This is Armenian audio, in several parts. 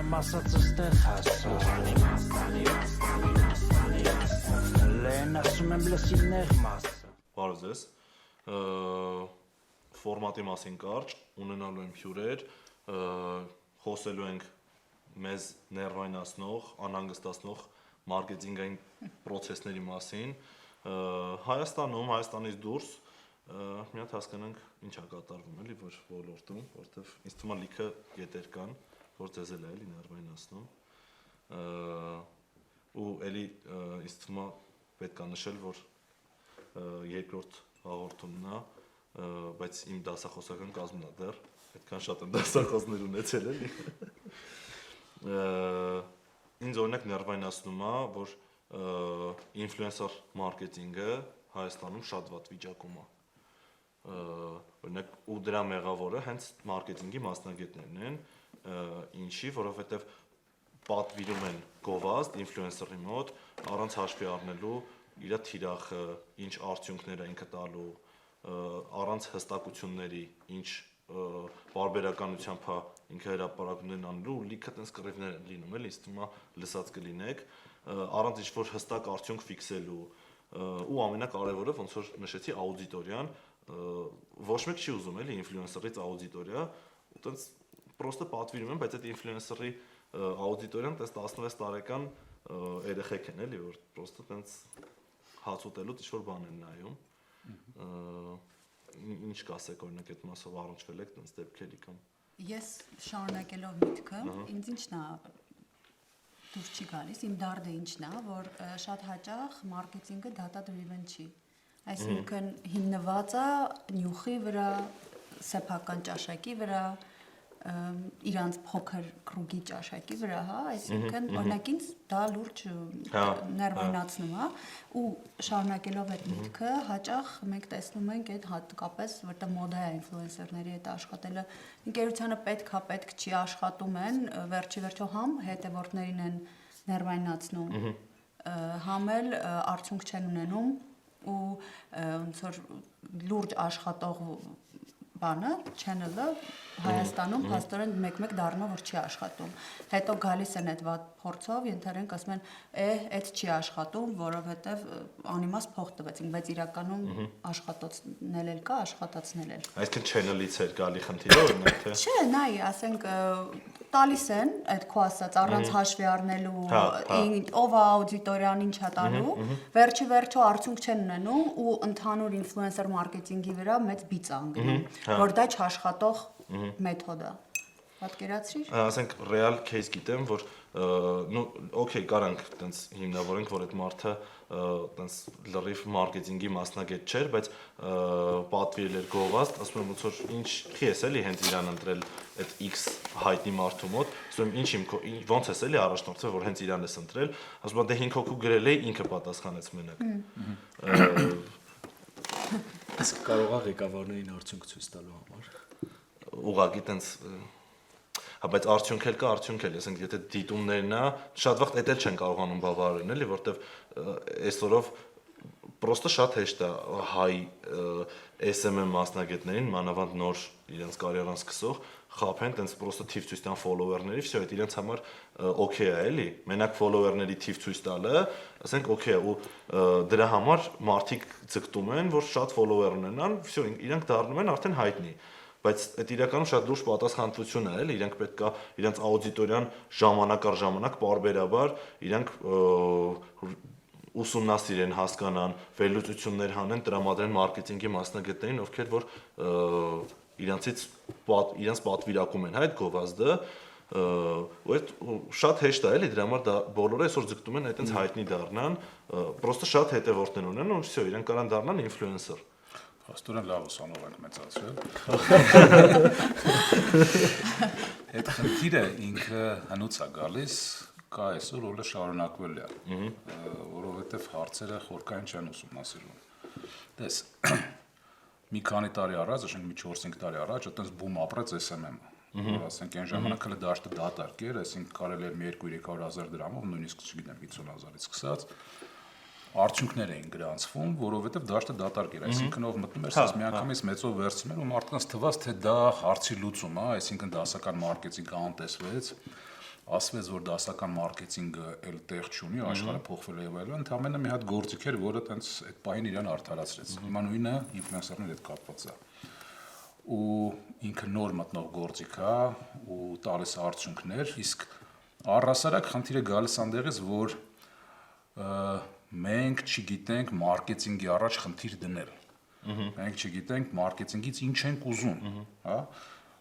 եմ ասած ստեղ հասա Լեն ասում եմ լսիներ մասը Բարև ձեզ Ֆորմատի մասին կարճ ունենալու եմ հյուրեր խոսելու ենք մեզ ներվայնացնող, անհանգստացնող մարքեթինգային պրոցեսների մասին Հայաստանում, Հայաստանից դուրս մի հատ հասկանանք ինչ է կատարվում էլի որ ոլորտում, որտեվ ինձ թվում է լիքը կետեր կան, որ ձեզ էլ է էլի ներվայնացնում ու էլի ինձ թվում է պետք է նշել, որ երկրորդ հաղորդումն է, բայց իմ դասախոսական կազմն է դեռ, այդքան շատ եմ դասախոսներ ունեցել էլի ինձ օրինակ ներվայնացնում է, որ ինֆլուենսեր մարքեթինգը Հայաստանում շատ վատ վիճակում է օրինակ ու դրա մեղավորը հենց մարքեթինգի մասնագետներն են ինչի, որովհետև պատվիրում են գովազդ ինֆլուենսերի մոտ առանց հաշվի առնելու իր թիրախը, ինչ արդյունքներ է ինքը տալու, առանց հստակությունների, ինչ բարբերականությամբ է ինքը հրապարակումներն անելու ու լիքը տենց կռիվներ են լինում, էլի ինձ թվում է լսած կլինեք, առանց ինչ-որ հստակ արդյունք ֆիքսելու ու ամենակարևորը ոնց որ նշեցի աուդիտորիան, ոչ մեկ չի ուզում էլի ինֆլուենսերից աուդիտորիա, ու տենց պրոստը պատվիրում են, բայց այդ ինֆլուենսերի աուդիտորիան տես 16 տարեկան երեխեք են էլի, որ պրոստը տենց հաց ուտելուց ինչ-որ բան են նայում, ինչ կասեք օրինակ այդ մասով առնչվել եք տենց դեպքերի կամ Ես շարունակելով միտքը, ինձ ինչն է դուրս չի գալիս, իմ դարդը ինչն է, որ շատ հաճախ մարքեթինգը data-driven չի, այսինքն հիմնված է նյութի վրա, սեփական ճաշակի վրա, իրանց փոքր կրուգի ճաշակի վրա, հա, այսինքն օրինակ ինձ դա լուրջ ներվայնացնում է ու շարունակելով այդ միտքը հաճախ մենք տեսնում ենք այդ հատկապես որտեղ մոդա է ինֆլուենսերների հետ աշխատելը ընկերությանը պետք չի աշխատում են վերջի վերջո համ հետևորդներին են ներվայնացնում համ էլ արդյունք չեն ունենում ու ոնց որ լուրջ աշխատող բանը, channel-ը Հայաստանում փաստորեն մեկ-մեկ դառնում որ չի աշխատում։ Հետո գալիս են այդ վատ փորձով, ենթարենք ասում են, այդ չի աշխատում, որովհետև անիմաստ փող տվեցինք, բայց իրականում աշխատոցնել էլ կա, աշխատացնել էլ։ Այսինքն channel-ից էր գալի խնդիրը, օրինակ թե։ Չէ, նայ, ասենք տալիս են այդ քո ասած առանց հաշվի առնելու ով է աուդիտորիան ինչ է տալու, վերջի վերջո արդյունք չեն ունենում ու ընդհանուր ինֆլուենսեր մարքեթինգի վրա մեծ բիծ անգնում, որ դա չաշխատող մեթոդ է։ Պատկերացրիր։ Ասենք ռեալ case գիտեմ, որ նու օքեյ կարանք տենց հիմնավորենք, որ այդ մարդը տենց լրիվ մարքեթինգի մասնագետ չէր, բայց պատվիրել էր գովազդ, ասում եմ ոնց որ ինչի ես էլի հենց իրան ընտրել այդ X հայտնի մարդու մոտ, ասում եմ ինչ ոնց ես էլի առաջնորդել, որ հենց իրան ես ընտրել, ասում եմ դե 5 հոգու գրել էի, ինքը պատասխանեց մենակ։ Իսկ կարող է ղեկավարներին արդյունք ցույց տալու համար։ Ուղղակի տենց հա բայց արդյունք էլ կա, արդյունք էլ, ասենք եթե դիտումներն է, շատ վաղ դա էլ չեն կարողանում բավարարել, էլի, որտեվ այսօրով պրոստը շատ հեշտ է հայ SMM մասնագետներին, մանավանդ նոր իրենց կարիերան սկսող, խափեն, տենց պրոստը թիվ ցույց տան ֆոլոուերների, վсё, այդ իրենց համար օքեյ է, էլի, մենակ ֆոլոուերների թիվ ցույց տալը, ասենք օքեյ է, ու դրա համար մարդիկ ձգտում են, որ շատ ֆոլոուեր ունենան, վсё, իրենք դառնում են արդեն հայտնի բայց այդ իրականում շատ լուրջ պատասխանատվություն է, էլի, իրենք պետք է իրենց աուդիտորիան ժամանակ առ ժամանակ պարբերաբար իրենք ուսումնասիրեն, հասկանան, վերլուծություններ հանեն, տրամադրեն մարքեթինգի մասնագետներին, ովքեր որ իրենց պատվիրակում են, հա, այդ գովազդը, ու այդ շատ հեշտ է, էլի, դրա համար դա բոլորը այսօր ձգտում են այտենց հայտնի դառնան, պրոստը շատ հետևորդներ ունեն, ու վсё, իրենք կարան դառնան ինֆլուենսեր։ Աստորեն լավ ուսանող ենք մեծացրել։ Այդ խնդիրը ինքը հնուց է գալիս, կա այսօր որը շարունակվել է, որովհետև հարցերը խորքային չեն ուսումնասիրում։ Տես, մի քանի տարի առաջ, ասենք մի 4-5 տարի առաջ, այտենց բում ապրեց SMM-ը։ Որ ասենք այն ժամանակ հələ դաշտը դատարկ էր, այսինքն կարելի էր 200-300 դրամով, նույնիսկ չգիտեմ 50,000-ից սկսած արդյունքներ էին գրանցվում, որովհետև դաշտը դատարկ էր, այսինքն ով մտնում էր, ասես միանգամից մեծով վերցնում էր ու մարդկանց թվաց, թե դա հարցի լուծում է, այսինքն դասական մարքեթինգը անտեսվեց, ասվեց, որ դասական մարքեթինգը էլ տեղ չունի, աշխարհը փոխվել է եւ այլն, ընդհանրապես մի հատ գործիք էր, որը տենց այդ պահին իրան արդարացրեց։ Հիմա նույնը ինֆլուենսերների հետ կապված է։ Ու ինքը նոր մտնող գործիք է ու տալիս արդյունքներ, իսկ առհասարակ խնդիրը գալիս անդեղից, որ մենք չգիտենք մարքեթինգի առաջ խնդիր դնել։ Մենք չգիտենք մարքեթինգից ինչ ենք ուզում, հա,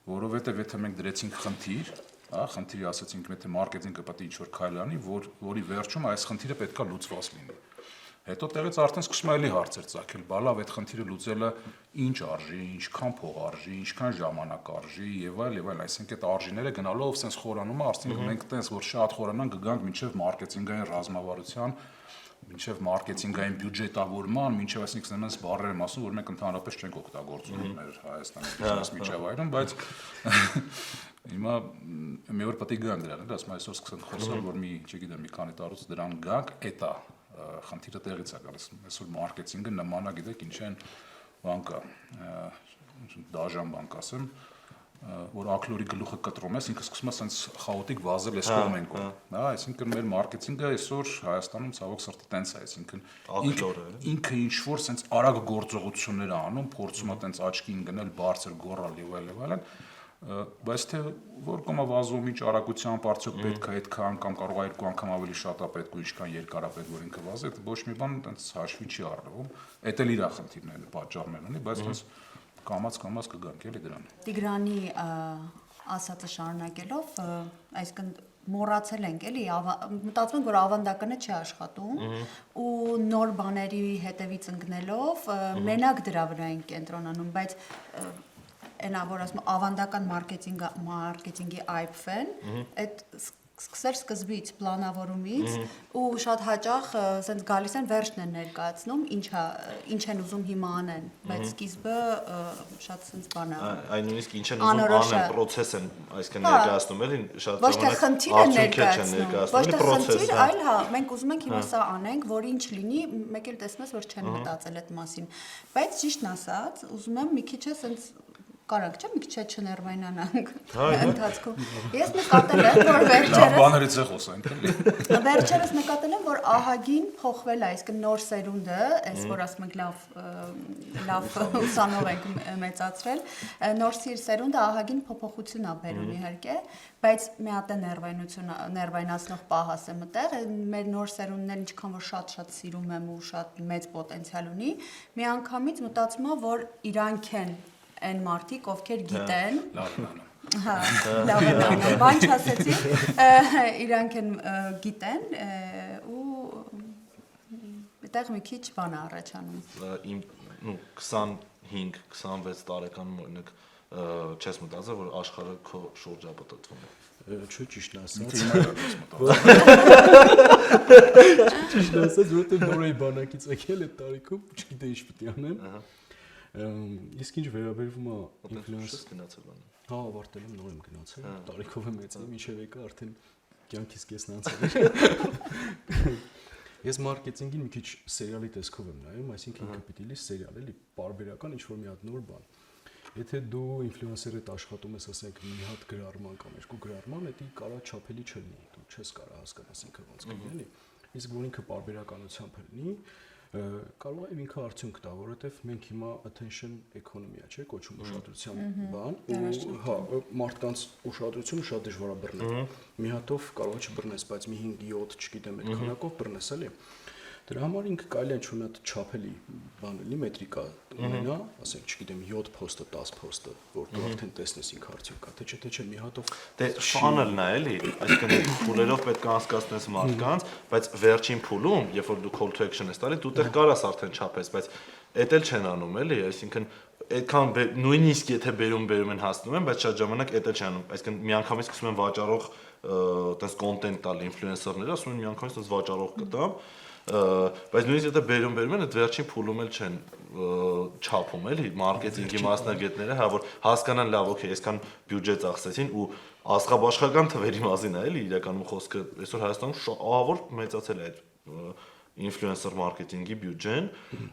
որովհետև եթե մենք դրեցինք խնդիր, հա, խնդիրի ասացինք, եթե մարքեթինգը պետք է ինչ-որ քայլ անի, որի վերջում այս խնդիրը պետք է լուծված լինի։ Հետո տեղից արդեն սկսում է էլի հարցեր ծագել, բա լավ, այդ խնդիրը լուծելը ինչ արժի, ինչքան փող արժի, ինչքան ժամանակ արժի եւ այլ, այսինքն այդ արժիները գնալով sense խորանում է, արդեն մենք տենց որ շատ խորանանք կգանք մինչեւ մարքեթինգային ռազմավարության, մինչեւ մարքեթինգային բյուջետավորման, մինչեւ այսինքն այնպես բառեր եմ ասում, որ մենք ընդհանրապես չենք օգտագործում մեր Հայաստանի բիզնես միջավայրում, բայց հիմա մի օր պետք է գանք դրան, ասում այսօր սկսենք խոսալ, որ մի, չգիտեմ, մի քանի տարուց դրան գանք, էտա խնդիրը տեղից է գալիս։ Այսօր մարքեթինգը նմանա, գիտեք, ինչ են բան կա, դաժան բան կասեմ, որ ակլորի գլուխը կտրում ես, ինքը սկսում է sense խաոտիկ վազել այս կողմեն կողմ։ Հա, այսինքն մեր մարքեթինգը այսօր Հայաստանում ցավոք սրտի տենց է, այսինքն ինքը ինչ որ sense արագ գործողություններ է անում, փորձում է տենց աչքին գնել, բարձր գոռալ եւ այլն, բայց թե որ կոմա վազում ինչ արագությամբ արդյոք պետք է այդքան կամ կարող է երկու անգամ ավելի շատ է պետք ու ինչքան երկար է պետք որ ինքը վազի, դա ոչ մի բան տենց հաշվի չի առնվում։ Էդ էլ իր խնդիրներն է, պատճառներ ունի, բայց հենց կամած կգանք էլի դրան։ Տիգրանի ասածը շարունակելով, այսինքն մոռացել ենք էլի, մտածում ենք որ ավանդականը չի աշխատում ու նոր բաների հետևից ընկնելով մենակ դրա վրա ենք կենտրոնանում, բայց այնա որ ասում ավանդական մարքեթինգի այփվեն, այդ սկսել սկզբից պլանավորումից ու շատ հաճախ ասենց գալիս են վերջն են ներկայացնում, ինչ են ուզում հիմա անեն, բայց սկիզբը շատ ասենց բան է։ Այն նույնիսկ ինչ են ուզում անեն, process են այսինքն ներկայացնում էլի, շատ ժամանակ ոչ թե խնդիր, այլ հա, մենք ուզում ենք հիմա սա անենք, որ ինչ լինի, մեկ էլ տեսնես որ չեն մտածել այդ մասին, բայց ճիշտն ասած, ուզում եմ մի քիչ ասենց Կարանք չէ՞ մի քիչ չներվայնանանք ընթացքում։ Ես նկատել եմ, որ վերջերս բաներից է խոսանք էլի։ Վերջերս նկատել եմ, որ ահագին փոխվել է, այսինքն նոր սերունդը, այս որ ասում ենք լավ ուսանող ենք մեծացրել, նոր սերունդը ահագին փոփոխություն ա բերում իհարկե, բայց մի հատ է ներվայնացնող պահ ասեմ այդտեղ, մեր նոր սերունդներն ինչքան որ շատ սիրում եմ ու շատ մեծ պոտենցիալ ունի, մի անգամից մտածում եմ, որ իրանք են այն մարդիկ, ովքեր գիտեն, հա, լավ են անում, բան չասեցի, իրանք են գիտեն ու այդտեղ մի քիչ բան է առաջանում։ Իմ 25-26 տարեկանում օրինակ չես մտածել, որ աշխարհը քո շուրջը պատտվում է։ Չէ, ճիշտն ասած։ Ճիշտ ասած, որտեղ նոր էի բանակից եկել այդ տարիքում, չգիտեի ինչ պետք է անեմ։ Իսկ ինչ վերաբերվում է ինֆլուենս գնացել բանը։ Հա, ավարտել եմ, նոր եմ գնացել, տարիքով եմ մեծանում, ինչև եկա արդեն կյանքից կեսն անցել։ Ես մարքեթինգին մի քիչ սերիալի տեսքով եմ նայում, այսինքն ինքը պիտի լի սերիալ էլի, պարբերական ինչ-որ մի հատ նոր բան։ Եթե դու ինֆլուենսեր հետ աշխատում ես, ասենք մի հատ գրառման կամ երկու գրառման, դա կարա չափելի չլինի, դու չես կարա հասկանաս ինքը ոնց կլինի, էլի։ Իսկ որ ինքը պարբերականությամբ լինի, կարող է ինքը արդյունք տա, որովհետև մենք հիմա attention economy-ա, չէ, կոչում ուշադրության բան, ու հա, մարդկանց ուշադրությունը շատ դժվար է բռնել։ Մի հատով կարող է չբռնես, բայց մի 5-7, չգիտեմ, այդ քանակով բռնես, էլի։ Դրա համար ինքը կարելի է ինչ-որ մի հատ չափելի բան լինի, մետրիկա ունենա, ասենք, չգիտեմ, 7 post-ը, 10 post-ը, որ դու արդեն տեսնես ինքը արդյունք կա, թե չէ մի հատով։ Դե funnel-ն է, էլի, այսինքն փուլերով պետք է անցկացնես մարդկանց, բայց վերջին փուլում, երբ որ դու call to action ես տալի, դու տեղ կարաս արդեն չափես, բայց էդ էլ չեն անում, էլի, այսինքն այդքան նույնիսկ եթե բերում են հասնում են, բայց շատ ժամանակ էդ էլ չեն անում, այսինքն միանգամից սկսում են վաճառող տես կոնտենտ տալ ինֆլուենսերները, ասում են միանգամից տես վաճառող կտամ, բայց նույնիսկ եթե բերում են, այդ վերջին փուլում էլ չեն չափում, էլի, մարքեթինգի մասնագետները, հա, որ հասկանան լավ, օքեյ, այսքան բյուջե ծախսեցին ու աստղաբաշխական թվերի մասին է, էլի, իրականում խոսքը այսօր Հայաստանում ահավոր մեծացել է այդ ինֆլուենսեր մարքեթինգի բյուջեն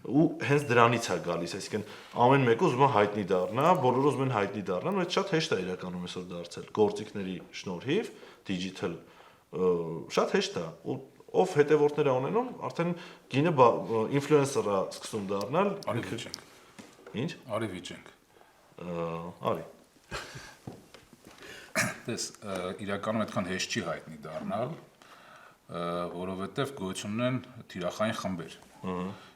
ու հենց դրանից է գալիս, այսինքն ամեն մեկը ուզում է հայտնի դառնա, բոլորը ուզում են հայտնի դառնան, բայց շատ հեշտ է իրականում այսօր դարձել գործիքների շնորհիվ digital շատ հեշտ է ու ով հետևորդներ է ունենում արդեն գինը ինֆլուենսերա սկսում դառնալ Արի վիճենք։ ինչ Արի վիճենք։ արի Դες իրականում այդքան հեշտ չի հայտնի դառնալ, որովհետև գոյություն ունեն թիրախային խմբեր։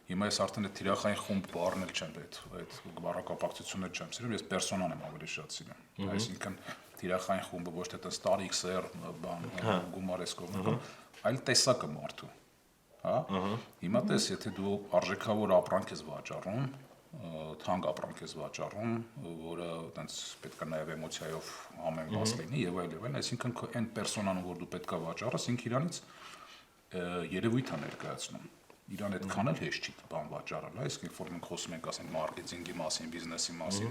Հիմա ես արդեն այդ թիրախային խումբ բառն էլ չեմ այդ բառակապակցությունները չեմ սիրում, ես պերսոնան եմ ավելի շատ սիրում։ Այսինքն թիրախային խումբը ոչ թե տես տարիքսեր, բան, գումար ես կողմում, այլ տեսակը մարդու։ Հա։ Հիմա տես, եթե դու արժեքավոր ապրանք ես վաճառում, թանկ ապրանք ես վաճառում, որը այտենց պետք է նաև էմոցիայով ամենված լինի եւ այլն, այսինքն քո այն պերսոնան, որ դու պետք է վաճառես, ինքը իրանից երևույթ է ներկայացնում։ Իրան այդքան էլ հեշտ չի բան վաճառել, այսինքն որ մենք խոսում ենք, ասենք, մարքեթինգի մասին, բիզնեսի մասին,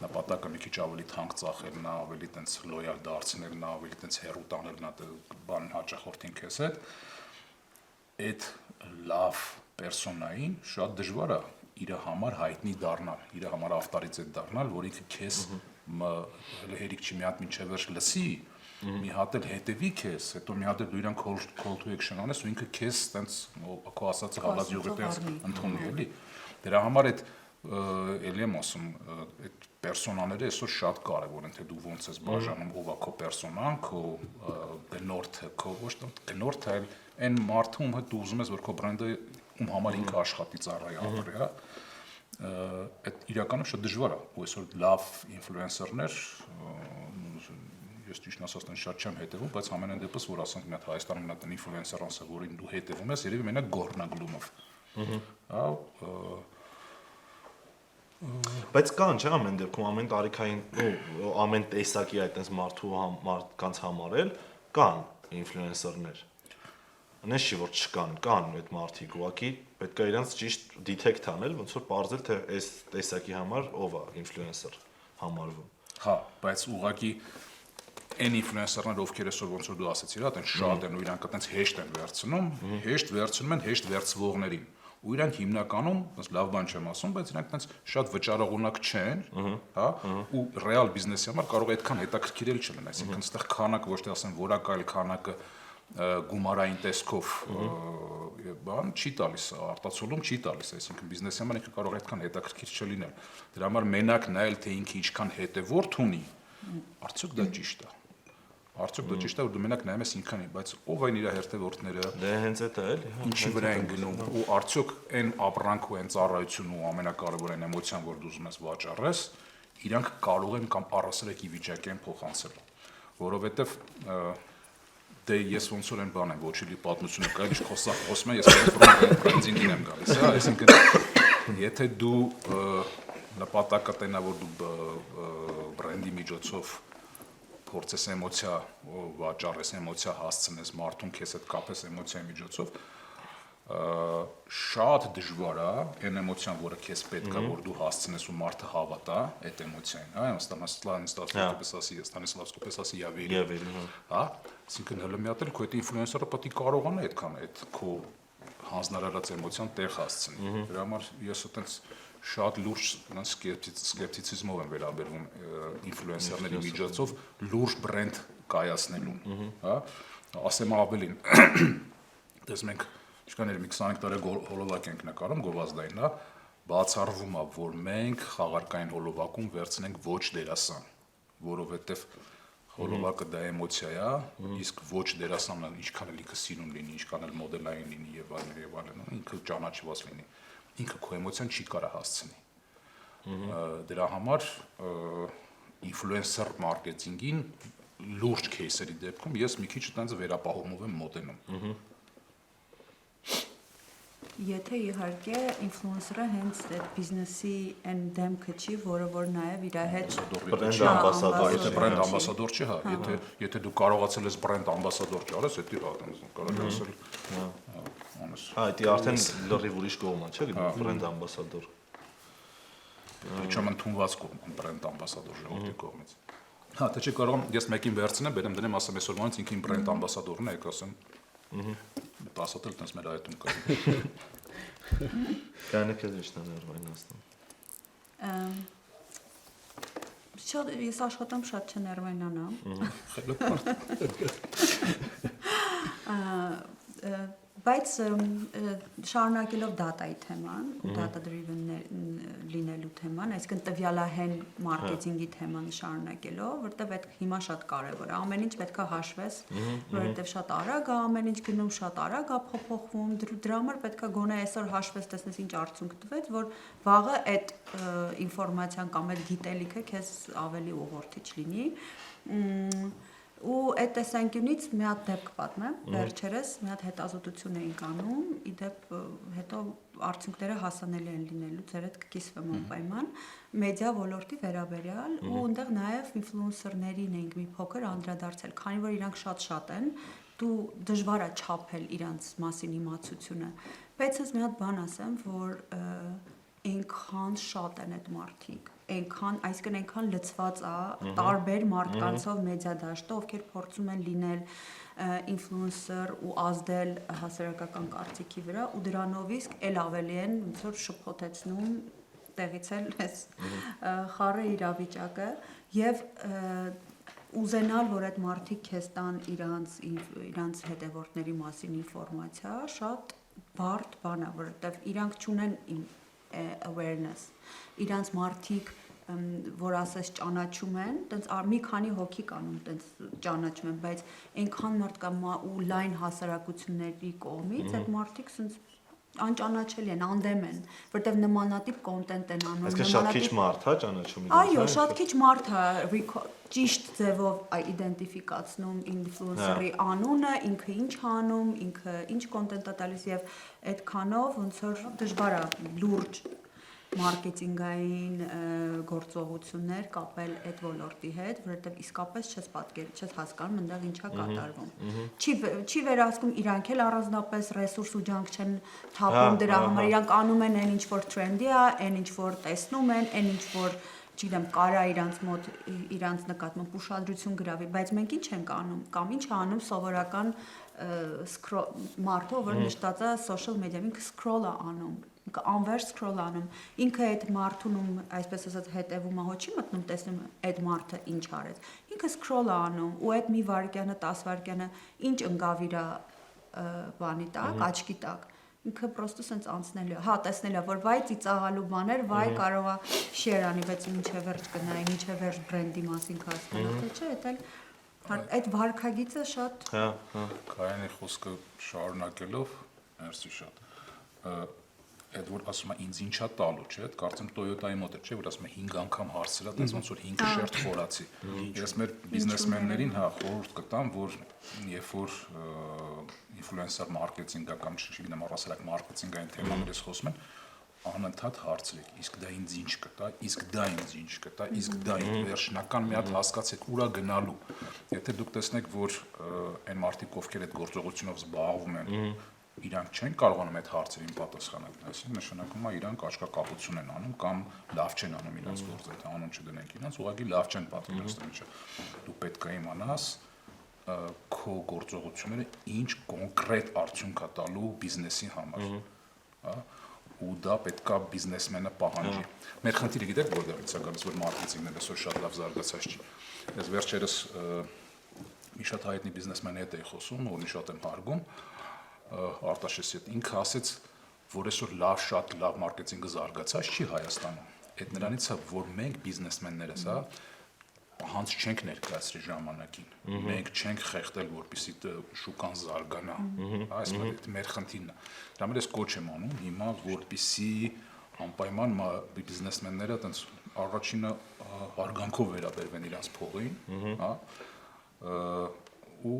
նպատակը մի քիչ ավելի թանկ ծախելն է, ավելի այտենց լոյալ դարձնելն է, ավելի այտենց հեռու տանելն է, բան հաճախորդին քեզ հետ։ Այդ լավ պերսոնային շատ դժվար է իր համար հայտնի դառնալ, իր համար ավտորիտետ դառնալ, որ ինքը քեզ հերիք չի մի հատ մինչև վերջ լսի, մի հատ էլ հետևի քեզ, հետո մի հատ էլ դու իրան call to action անես ու ինքը քեզ տենց քո ասածը հալածյուղը տես ընդունի էլի։ Դրա համար այդ էլի եմ ասում, այդ պերսոնաները այսօր շատ կարևոր են, թե դու ոնց ես բաժանում ով է քո պերսոնան, քո գնորդը, քո ոչ թե գնորդը, այլ այն մարդը, ում հետ դու ուզում ես, որ քո բրենդը ում համար ինքը աշխատի ծառայի ապրի, հա։ Այդ իրականում շատ դժվար է, ու այսօր լավ ինֆլուենսերներ, ես ճիշտ ասած շատ չեմ հետևում, բայց ամենայն դեպս որ ասենք մի հատ Հայաստանում մի հատ ինֆլուենսեր ասա, որին դու հետևում ես, երևի մենակ Գորնագլումով։ Հա։ Բայց կան չէ ամեն դեպքում ամեն տարիքային ու ամեն տեսակի այտենց մարդկանց համար էլ կան ինֆլուենսերներ։ Նես չի որ կան այդ մարդիկ, ուղղակի պետք է իրանց ճիշտ դիթեկտ անել, ոնց որ ողջել թե այս տեսակի համար ով է ինֆլուենսեր համարվում։ Հա, բայց ուղղակի այն ինֆլուենսերները ովքեր այսօր ոնց որ դու ասացիր, այդեն շատ են ու իրանք այտենց հեշտ են վերցնում, հեշտ վերցնում են հեշտ վերցվողներին։ Ու իրանք հիմնականում, ոնց լավ բան չեմ ասում, բայց իրանք այտենց շատ վճարողունակ չեն, հա, ու ռեալ բիզնեսի համար կարող է այդքան հետաքրքիր էլ չլինեն, այսինքն այստեղ քանակը ոչ թե ասեմ որակայել քանակը գումարային տեսքով բան չի տալիս, արտացոլում չի տալիս, այսինքն բիզնեսի համար ինքը կարող է այդքան հետաքրքիր չլինել։ Դրա համար մենակ նայել թե ինքը ինչքան հետևորդ ունի, արդյոք դա ճիշտ է։ Արդյոք դա ճիշտ է, որ դու մենակ նայում ես ինքանի, բայց ով են իր հետևորդները։ Դե հենց այդ է էլի, ինչի վրա են գնում, ու արդյոք այն ապրանք ու այն ծառայությունն ու ամենակարևոր այն էմոցիան, որ դու ուզում ես վաճառես, իրանք կարող են կամ առասարակի վիճակի են փոխանցել, որովհետև դե ես ոնց որ այն բան եմ, ոչիլի պատմությունը կա, ինչ խոսում եմ, ես բրենդինգին եմ գալիս, հա, այսինքն եթե դու նպատակը տենա, որ դու բրենդի միջոցով փորձես էմոցիա վաճառես, էմոցիա հասցնես մարդուն, քեզ հետ կապես էմոցիայի միջոցով, շատ դժվար է այն էմոցիան, որը քեզ պետք է, որ դու հասցնես ու մարդը հավատա այդ էմոցիային, հա, Ստանիսլավսկի պես я верю, հա, այսինքն հələ մի հատ էլ քո այդ ինֆլուենսերը պետք է կարողանա այդքան այդ քո հանձնարարած էմոցիան տեղ հասցնի։ Դրա համար ես այտենց շատ լուրջ սկեպտիցիզմով եմ վերաբերվում ինֆլուենսերների միջոցով լուրջ բրենդ կայացնելուն, հա, ասեմ ավելին, դες մենք ինչքան էր մի 25 տարի հոլովակ ենք նկարում գովազդային, հա, բացառվում է, որ մենք խաղարկային հոլովակում վերցնենք ոչ դերասան, որովհետև հոլովակը դա էմոցիա է, իսկ ոչ դերասանը ինչքան էլ ինքը սիրուն լինի, ինչքան էլ մոդելային լինի եւ այլն, ինքը ճանաչված լինի, ինքը քո էմոցիան չի կարա հասցնի։ Դրա համար ինֆլուենսեր մարքեթինգին լուրջ кейսերի դեպքում ես մի քիչ այտենց վերապահումով եմ մոտենում։ Եթե իհարկե ինֆլուենսերը հենց այդ բիզնեսի այն դեմքը չի, որը որ նաև իր հետ բրենդ ամբասադոր, եթե բրենդ ամբասադոր չի, հա, եթե դու կարողացել ես բրենդ ամբասադոր ճարես, դա կարող ես ասել, անես։ Հա, դա արդեն լրիվ ուրիշ կողմ է, չէ՞, բրենդ ամբասադոր։ Չեմ ընդունված կողմ բրենդ ամբասադոր ժողովրդի կողմից։ Հա, թե չի կարող ես մեկին վերցնեմ, բերեմ դնեմ, ասեմ այսօր ոնց ինքին բրենդ ամբասադորն է, եք ասեմ։ Պասատել տես մեր այդում կա։ Կանը քեզ իշտան երվային ասնում։ Շատ ես աշխատում շատ չներվայնանամ։ Բայց շարունակելով դատայի թեման, data driven լինելու թեման, այսինքն տվյալահեն մարքեթինգի թեման շարունակելով, որտեվ այդ հիմա շատ կարևոր է։ Ամեն ինչ պետք է հաշվես, որովհետեւ շատ արագ է, ամեն ինչ գնում շատ արագ է փոփոխվում, դրա համար պետք է գոնե այսօր հաշվես, տեսնես ինչ արդյունք տվեց, որ վաղը այդ ինֆորմացիան կամ այդ գիտելիքը քեզ ավելի ուղղորդիչ լինի։ Ու այդ տեսանկյունից մի հատ դեպք պատմեմ, վերջերս մի հատ հետազոտություն էինք անում, իդեպ հետո արդյունքները հասանելի են լինելու, ձեր հետ կկիսվեմ անպայման, մեդիա ոլորտի վերաբերյալ ու այնտեղ նաև ինֆլուենսերներին էինք մի փոքր անդրադարձել, քանի որ իրանք շատ են, դու դժվար է չափել իրանց մասին իմացությունը, բայց ես մի հատ բան ասեմ, որ այնքան շատ են այդ մարդիկ այսինքն այնքան լցված է տարբեր մարդկանցով մեդիա դաշտը, ովքեր փորձում են լինել ինֆլուենսեր ու ազդել հասարակական կարծիքի վրա ու դրանով իսկ էլ ավելի են ոնց որ շփոթեցնում տեղից էլ այս խառը իրավիճակը եւ ուզենալ, որ այդ մարդիկ քեզ տան իրանց հետևորդների մասին ինֆորմացիա, շատ բարդ բան է, որովհետեւ իրանք չունեն awareness իրանց մարդիկ որ ասես ճանաչում են, տենց մի քանի հոգի կանում, տենց ճանաչում են, բայց այնքան մարդ կա ու լայն հասարակությունների կողմից այդ մարդիկ սենց անճանաչելի են, անդեմ են, որտեվ նմանատիպ կոնտենտ են անում, Այսինքն շատ քիչ մարդ է ճանաչում։ Այո, շատ քիչ մարդ է ճիշտ ձևով իդենտիֆիկացնում ինֆլուենսերի անունը, ինքը ինչ անում, ինքը ինչ կոնտենտ է տալիս եւ այդքանով ոնց որ դժվար է լուրջ մարքեթինգային գործողություններ կապել այդ ոլորտի հետ, որովհետև իսկապես չես հասկանում այնտեղ ինչա կատարվում։ Չի վերահսկում իրանք էլ առանձնապես ռեսուրս ու ջանք չեն թափում դրա համար, իրանք անում են այն ինչ որ տրենդի է, այն ինչ որ տեսնում են, այն ինչ որ չգիտեմ, կարա իրանց մոտ իրանց նկատմամբ ուշադրություն գրավի, բայց մենք ինչ ենք անում, կամ ինչ է անում սովորական մարդը, որ նշտած է social media-ում, ինքը scroll է անում, ինքը անվերջ scroll անում, ինքը այդ մարդուն այսպես ասած հետևում է, հո չի մտնում տեսնում այդ մարդը ինչ արեց, ինքը scroll է անում ու այդ մի վայրկյանը 10 վայրկյանը ինչ ընկավ իր բանի տակ, աչքի տակ, ինքը պրոստը սենց անցնելու է, հա տեսնելա, որ վայ ծիծաղալու բաներ, վայ կարողա share անի, բայց ինչե վերջ կնայի, ինչե վերջ բրենդի մասին հասկանա, թե չէ, դա այդ վարքագիծը շատ Կայանի խոսքը շարունակելով, մերսի շատ։ Այդ որ ասում է ինձ ինչա տալու, չէ՞, այդ կարծեմ Toyota-ի մոտ է, չէ՞, որ ասում է 5 անգամ հարցրա, տես ոնց որ 5 շերտ խորացի։ Ես մեր բիզնեսմեններին հա խորհուրդ կտամ, որ երբ որ ինֆլուենսեր մարքեթինգ կամ չգիտեմ, առասարակ մարքեթինգային թեմաներից խոսում են, անընդհատ հարցրեք, իսկ դա ինձ ինչ կտա, իսկ դա ինձ ինչ կտա, իսկ դա վերջնական մի հատ հասկացեք ուրա գնալու։ Եթե դուք տեսնեք, որ այն մարդիկ, ովքեր այդ գործողությունով զբաղվում են, իրանք չեն կարողանում այդ հարցերին պատասխանել, այսինքն նշանակում է իրանք աչքակապություն են անում կամ լավ չեն անում իրենց գործը, եթե անուն չդնենք իրանց, ուղղակի լավ չեն պատկերացնում, չէ։ Դու պետք է իմանաս քո գործողությունները ինչ կոնկրետ արդյունք է տալու բիզնեսի համար, հա, ու դա պետքա բիզնեսմենը պահանջի։ Մեր խնդիրը գիտեք որտեղից է գալիս, որ մարքեթինգն այսօր շատ լավ զարգացած չի։ Ես վերջերս մի շատ հայտնի բիզնեսմենի հետ էի խոսում, որին շատ եմ հարգում, Արտաշեսի հետ, ինքը ասեց, որ այսօր շատ լավ մարքեթինգը զարգացած չի Հայաստանում։ Այդ նրանից է, որ մենք բիզնեսմեններս, հա, հանց չենք ներկայացրել ժամանակին։ Մենք չենք խեղդել, որպեսզի շուկան զարգանա։ Այս մեր խնդիրն է։ Դրա համար ես կոչ եմ անում հիմա, որպեսզի անպայման բիզնեսմենները այտենց առաջինը հարգանքով վերաբերվեն իրենց փողին, հա, ու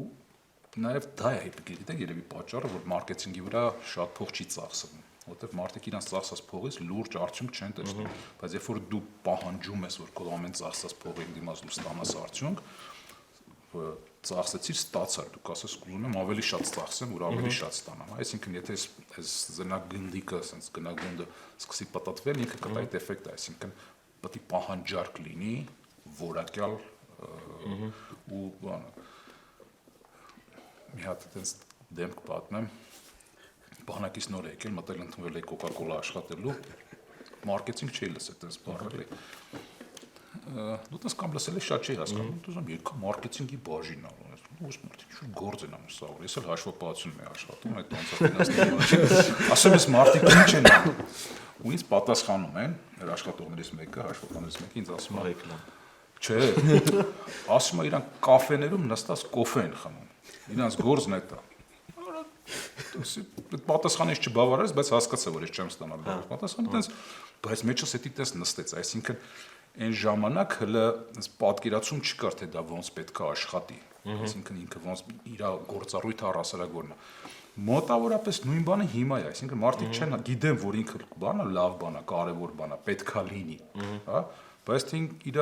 նաև դա է գիտեք երևի պատճառը, որ մարքեթինգի վրա շատ փող չի ծախսվում, որովհետև մարդիկ իրենց ծախսած փողից լուրջ արդյունք չեն տեսնում, բայց երբ որ դու պահանջում ես, որ քո ամեն ծախսած փողին դիմաց դու ստանաս արդյունք, ծախսեցիր ստացար, դու կասես ուզում եմ ավելի շատ ծախսեմ, որ ավելի շատ ստանամ, այսինքն եթե այս զնագնդիկը, ասենց գնագունդը սկսի պատտվել, ինքը կտա այդ էֆեկտը, այսինքն պետք է պահանջարկ լինի, որակյալ ու բանը մի հատ այդպես դեմք պատմեմ, բանակից նոր եկել, մտել ընդունվել է Coca-Cola աշխատելու, մարքեթինգ չի լսել, այդպես բառ էլի։ դու տես կամ լսել ես շատ չի հասկանում, դու ուզում երկու մարքեթինգի բաժին անում, ուզում մարդիկ շուտ գործ են անում սա, ես էլ հաշվապահություն եմ աշխատում, այդ տոնցը ասում ես մարդիկ ինչ են անում, ու ինձ պատասխանում են, մեր աշխատողներից մեկը, հաշվապահներից մեկը ինձ ասում է չէ, ասում է իրանք կաֆեներում նստած կոֆե են խմում, իրանց գործն է դա։ Պատասխանը ես չբավարարես, բայց հասկացա, որ ես չեմ ստանալ բավարար պատասխանը, տենց, բայց մեջս էդի տես նստեց, այսինքն այն ժամանակ հələ պատկերացում չկար, թե դա ոնց պետք է աշխատի, այսինքն ինքը ոնց իր գործառույթը առհասարակ որն է։ Մոտավորապես նույն բանը հիմա է, այսինքն մարդիկ չեն գիտեն, որ ինքը բանը լավ բան է, կարևոր բան է, պետքա լինի, հա, բայց թե իր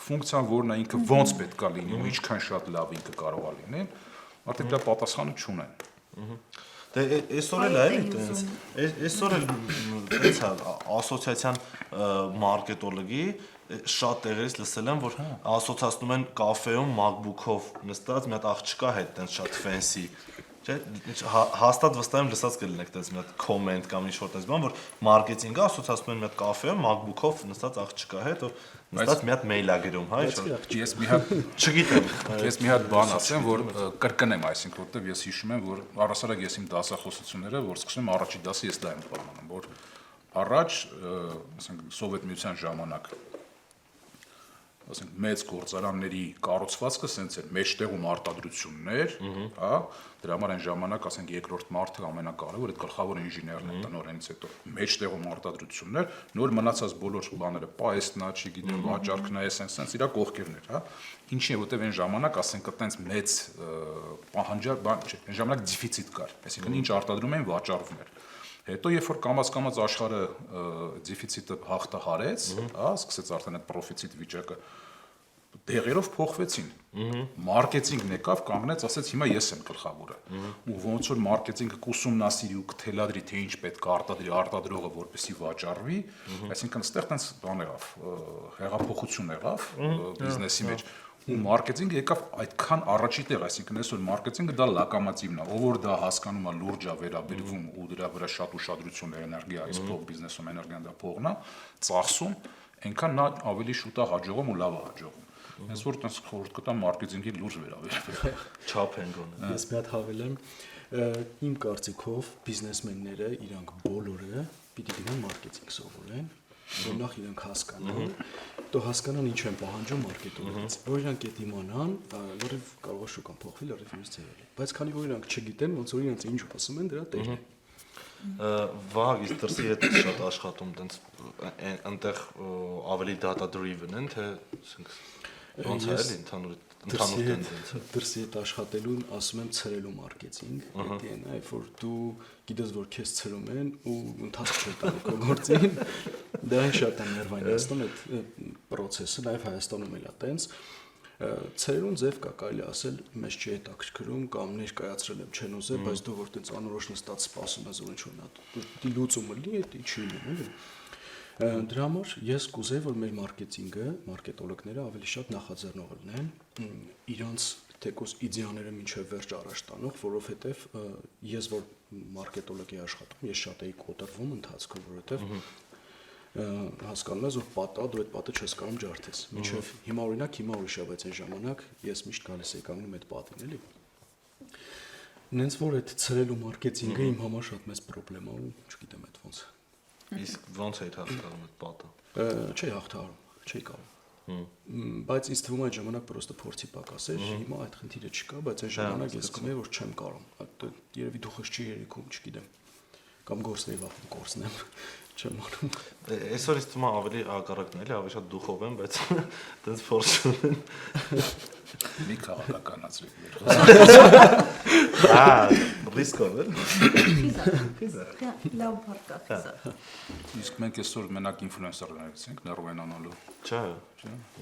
ֆունկցիան որն է, ինքը ոնց պետքա լինի, ու ինչքան շատ լավ ինքը կարող է լինել, մարդիկ դա պատասխանը չունեն։ Դե այսօր էլ այլ այդպես, այսօր էլ այդպես ասոցիացիան մարքետոլոգի շատ տեղերից լսել եմ, որ ասոցացնում են կաֆեում MacBook-ով նստած մի հատ աղջկա հետ, այդպես շատ fancy, չէ՞, հաստատ վստահ եմ լսած կլինեք այդպես մի հատ comment կամ ինչ-որ այդպես բան, որ մարքեթինգը ասոցացնում են մի հատ կաֆեում MacBook-ով նստած աղջկա հետ, ով նստած մի հատ մեյլ ա գրում, հա, Ես մի հատ չգիտեմ, ես մի հատ բան ասեմ, որ կրկնեմ, այսինքն, որտեվ ես հիշում եմ, որ առասարակ ես իմ դասախոսությունները, որ սկսում եմ առաջի դասը ես դա եմ բանում, որ առաջ, ասենք, Սովետ միության ժամանակ ասենք մեծ գործարանների կառուցվածքը սենց էր մեջտեղում արտադրություններ, հա, դրա համար այն ժամանակ ասենք երկրորդ մարդը ամենակարևորը այդ գլխավոր ինժեներն է տնօրենից հետո մեջտեղում արտադրություններ, նոր մնացած բոլոր բաները պայեստնա, չգիտեմ, վաճառքն է, սենց իրա կողքերներ, հա, ինչի է, որտեվ այն ժամանակ ասենք այտենց մեծ պահանջար բան չէ, այն ժամանակ դեֆիցիտ կար, այսինքն ինչ արտադրում էին վաճառվում էր։ Հետո երբ որ կամաց աշխարհը դեֆիցիտը հաղթահարեց, հա, սկսեց արդեն այդ պրոֆիցիտ վիճակը դեղերով փոխվեցին։ Մարքեթինգն եկավ, կանգնեց, ասեց հիմա ես եմ գլխավորը։ Ու ոնց որ մարքեթինգը կուսումնասիրի ու կթելադրի, թե ինչ պետք է արտադրի արտադրողը, որպեսզի վաճառվի, այսինքն այստեղ տենց բան եղավ, հեղափոխություն եղավ բիզնեսի մեջ։ Ու մարքեթինգը եկավ այդքան առաջի տեղ, այսինքն այսօր մարքեթինգը դա լոկոմոտիվն է, ով որ դա հասկանում է լուրջ է վերաբերվում ու դրա վրա շատ ուշադրություն է էներգիա, այս փող բիզնեսում էներգիան դա փողն է, ծախսում, այնքան նա ավելի շուտ է հաջողում ու լավ է հաջողում։ Ես որ տես խորհուրդ կտամ մարքեթինգի լուրջ վերաբերվել։ չափ են գոնե։ Ես մի հատ հավելեմ, իմ կարծիքով բիզնեսմենները իրանք բոլորը պիտի գնան մարքեթինգ սովորեն, որ նախ իրանք հասկանան, հետո հասկանան ինչ են պահանջում մարքետինգից, որ իրանք այդ իմանան, լրիվ կարող է շուկան փոխվի, լրիվ մյուս ձևերի։ Բայց քանի որ իրանք չգիտեն, ոնց որ իրանք ինչ ասում են, դրա տեղն է։ Վաղ իսկ դրսի հետ շատ աշխատում, տենց այնտեղ ավելի data driven են, թե ասենք ոնց է էլի ընդհանուր տենդենսը։ Դրսի հետ աշխատելուն ասում եմ ցրելու մարքեթինգ, դա այն է, որ դու գիտես որ քեզ ցրում են ու ընթացք չէ տալու քո գործին, դա շատ է ներվայնացնում այդ process-ը, նաև Հայաստանում էլ է տենց։ Ցերերուն ձև կա կարելի ասել մեզ չի հետաքրքրում կամ ներկայացրել եմ չեն ուզել, բայց դու որ տենց անորոշ նստած սպասում ես որ ինչ-որ նա լուծումը լինի, դա չի լինում, էլի։ Դրա համար ես կուզեի որ մեր մարքեթինգը, մարքետոլոգները ավելի շատ նախաձեռնող լինեն իրանց թեկուզ իդեաները մինչև վերջ առաջ տանող, որովհետև ես որ մարքետոլոգի աշխատում, ես շատ էի կոտրվում ընթացքում, որովհետև հասկանում ես որ պատա դու այդ պատը չես կարող ջարդես մինչև հիմա օրինակ հիմա ուրիշ է բայց այն ժամանակ ես միշտ գալիս եի կանգնում այդ պատին էլի նենց որ այդ ցրելու մարքեթինգը իմ համար շատ մեծ խնդրեմ է ու չգիտեմ այդ ոնց Իսկ ոնց է հաղթահարում այդ պատը չի հաղթահարում չի կարող բայց ինձ թվում է այդ ժամանակ պրոստը փորձի պակաս էր հիմա այդ խնդիրը չկա բայց այն ժամանակ ես զգում եմ որ չեմ կարող երևի դուխս չի երիքում չգիտեմ կամ գործների վախում կորցնեմ չեմ անում այսօր ինձ թվում է ավելի հակառակն է էլի ավելի շատ դուխով եմ բայց այդպես փորձ ունեն մի քաղաքականացրեք ռիսկով էլ Խիզա լավ բարկա խիզա Իսկ մենք այսօր մենակ ինֆլուենսերներից ենք ներվայնանալու Չէ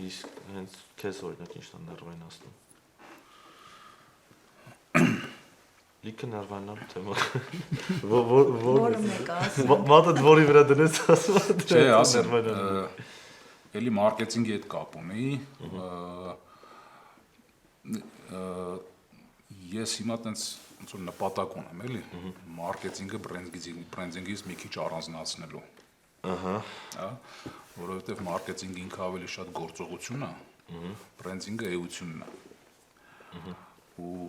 իսկ հենց քեզ օրինակ ինչն է ներվայնացնում Լիքը ներվանալ թեմա Որը մեկ ասում Մատը դվորի վրա դնես ասում Չէ ասեմ էլի մարքեթինգի հետ կապ ունի ես հիմա տենց ոնց որ նպատակ ունեմ էլի մարքեթինգը բրենդինգից մի քիչ առանձնացնելու Ահա։ Հա, որովհետև մարքեթինգը ինքը ավելի շատ գործողություն է, բրենդինգը էությունն է։ Ու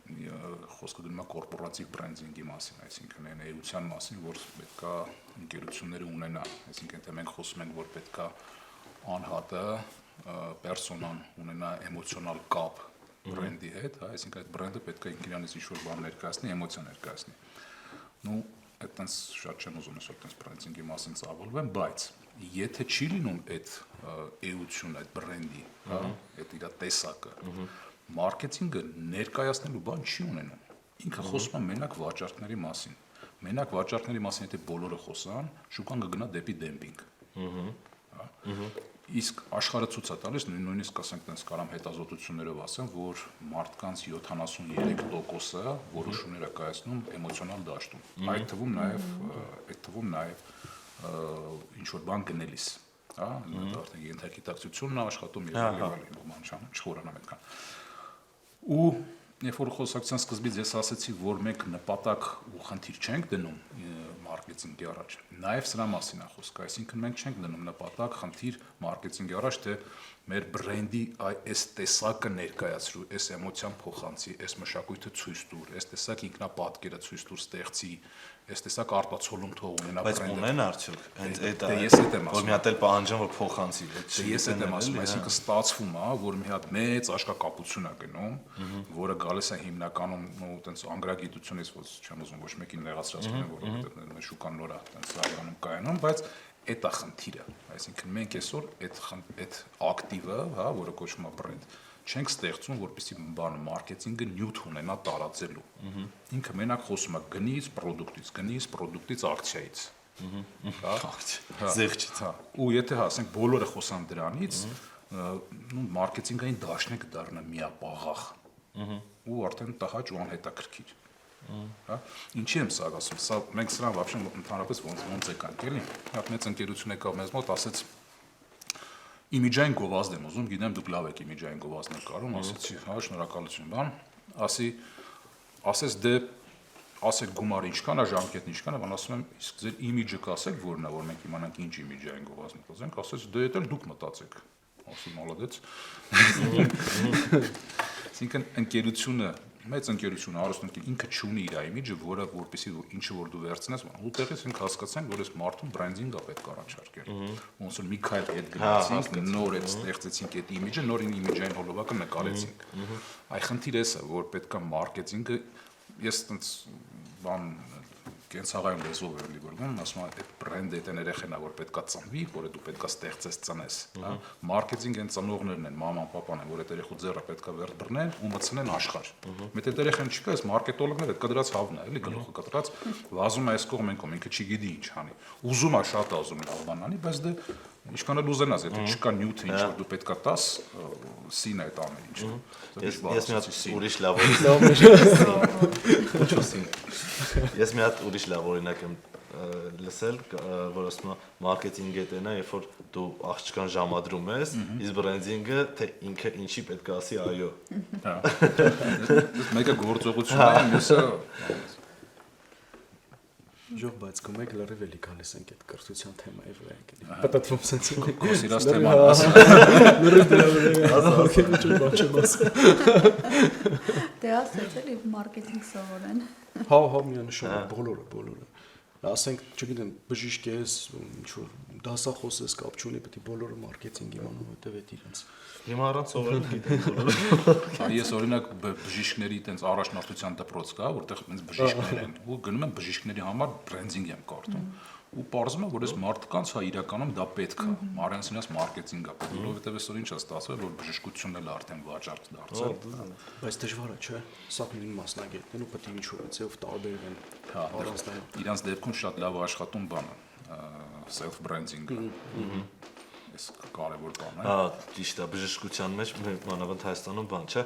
խոսքը գնում է կորպորատիվ բրենդինգի մասին, այսինքն այն էության մասին, որ պետքա ընկերությունները ունենան, այսինքն թե մենք խոսում ենք, որ պետքա անհատը, պերսոնան ունենա էմոցիոնալ կապ բրենդի հետ, հա, այսինքն այդ բրենդը պետքա ինքնիանից ինչ-որ բան ներկայացնի, էմոցիա ներկայացնի։ Ну, այդտենց շատ չեմ ուզում այսօր այդպես բրենդինգի մասին ծավալվեմ, բայց եթե չի լինում այդ էությունը, այդ բրենդի, հա, այդ իր տեսակը, մարքեթինգը ներկայացնելու բան չի ունենում։ Ինքը խոսում է մենակ վաճառքների մասին։ Մենակ վաճառքների մասին եթե բոլորը խոսան, շուկան կգնա դեպի դեմպինգ։ Իսկ աշխարհը ցույց է տալիս, նույնիսկ ասենք տենց կարամ հետազոտություններով ասեմ, որ մարդկանց 73%-ը որոշումներ է կայացնում էմոցիոնալ դաշտում։ Այդ թվում նաև ինչ որ բան գնելիս, հա, արդեն ենթագիտակցությունն է աշխատում եւ այլն, բան չխորանամ այդքան։ Ու երբ որ խոսակցության սկզբից ես ասացի, որ մենք նպատակ ու խնդիր չենք դնում մարքեթինգի առաջ, նաև սրա մասին է խոսքը, այսինքն մենք չենք դնում նպատակ, խնդիր մարքեթինգի առաջ, թե մեր բրենդի այս տեսակը ներկայացրու, այս էմոցիան փոխանցի, այս մշակույթը ցույց տուր, այս տեսակ ինքնապատկերը ցույց տուր, ստեղծի, այս տեսակ արտացոլում թող ունենա բայց ունեն արդյոք հենց այդ է, ես այդ եմ որ մի հատ էլ պահանջան որ փոխանցի, ես այդ եմ ասում, այսինքն ստացվում է, որ մի հատ մեծ աշխակապություն է գնում, որը գալիս է հիմնականում ու տենց անգրագիտությունից, ոչ չեմ ուզում ոչ մեկին նեղացրած լինեմ, որովհետև մեր շուկան նոր է տենց զարգանում կայանում, բայց այդ է խնդիրը, այսինքն մենք այսօր այդ ակտիվը, հա, որը կոչվում է բրենդ, չենք ստեղծում, որպեսզի բանը մարքեթինգը նյութ ունենա տարածելու։ Ինքը մենակ խոսում է գնից, պրոդուկտից, ակցիայից։ Հա, զեղչից, հա։ Ու եթե ասենք բոլորը խոսան դրանից, նույն մարքեթինգային դաշտն է կդառնա միապաղաղ։ Ու արդեն տհաճ ու անհետաքրքիր։ Հա, ինչի եմ սա ասում, սա մենք սրան вообще ընդհանրապես ոնց եկանք, էլի։ Հա, մեծ ընկերություն եկավ մեզ մոտ, ասեց իմիջային գովազդ եմ ուզում, գիտեմ դուք լավ եք իմիջային գովազդներ կարում, ասեցի, հա, շնորհակալություն, բան, ասես դե ասեք գումարը ինչքան է, ժամկետն ինչքան է, բան ասում եմ, իսկ ձեր իմիջը կասեք որն է, որ մենք իմանանք ինչ իմիջային գովազդ մտածենք, ասեց դե դա էլ դուք մտածեք։ Ասում մոլադեց։ Այսինքն ընկերությունը, մեծ ընկերությունը, արհեստանքի ինքը չունի իր իմիջը, որը որպեսզի ինչը որ դու վերցնես, ուտեղից ենք հասկացանք, որ այս մարդուն բրենդինգ է պետք առաջարկել։ Ոնց որ մի քայլ հետ գնացինք, նոր այդ ստեղծեցինք այդ իմիջը, նորին իմիջային հոլովակը նկարեցինք։ Այ խնդիրը էս է, որ պետք է մարքեթինգը, ես այդպես բան կենցաղային լեզվով եմ լիբորգում, ասում եմ, այդ բրենդը այդ երեխան է, որ պետքա ծնվի, որը դու պետքա ստեղծես, ծնես, հա։ Մարքեթինգ այն ծնողներն են, մաման, պապան են, որ այդ երեխու ձեռը պետքա վեր բռնեն ու մտցնեն աշխարհ։ Մեկ այդ երեխան չկա, այս մարքետոլոգները այդ կդրած հավն է, էլի գլուխը կտրած, վազում է այս կողմ են կողմ, ինքը չգիտի ինչ անի։ Ուզում է շատ է ուզում լավ բան անի, բայց դե ինչքան էլ ուզենաս, եթե չկա նյութը, ինչ որ դու պետքա տաս, սին է այդ ամեն ինչը։ Ես մի հատ ուրիշ լավ Ես մի հատ ուրիշ լավ օրինակ եմ լսել, որ ասում է մարքեթինգը դա է, երբ որ դու աղջկան ժամադրում ես, իսկ բրենդինգը թե ինքը ինչի պետք է ասի այո։ Հա։ Մեկը գործողություն է, մյուսը Ժող, բայց կոմեկ լրիվ էլի գալիս ենք այդ կրթության թեմայի վրա ենք էլի։ Պատատվում sense կոսիրած թեման ասա։ լրիվ դրա վրա հոգին ինչ բան չեմ ասում։ Դե ասեց էլի մարքեթինգ սովորեն։ Հա, միանշանակ բոլորը։ Ասենք, չգիտեմ, բժիշկ ես, ինչ որ դասախոս ես, կապ չունի, պետք է բոլորը մարքեթինգ իմանան, որտեվ է իրենց։ Հիմա առանց սովորել գիտեմ բոլորը։ Ես օրինակ բժիշկների տենց առաջնորդության դպրոց կա, որտեղ տենց բժիշկներ են, ու գնում եմ բժիշկների համար բրենդինգ եմ կարդում։ Ու պարզվում է, որ այս մարդկանց հա իրականում դա պետք է։ Մարյանցինաս մարքեթինգ է, որովհետև այսօր ինչ է ստացվել, որ բժշկությունն էլ արդեն վաճառք դարձել։ Բայց դժվար է, չէ՞։ Սա նույն մասնագետներն ու պետք է ինչ-որ ձեւով տարբերվեն։ Հա, իրանց դեպքում շատ լավ աշխատում բանը, self branding-ը։ Այս կարևոր բան է։ Հա, ճիշտ է, բժշկության մեջ մանավանդ Հայաստանում բան չէ,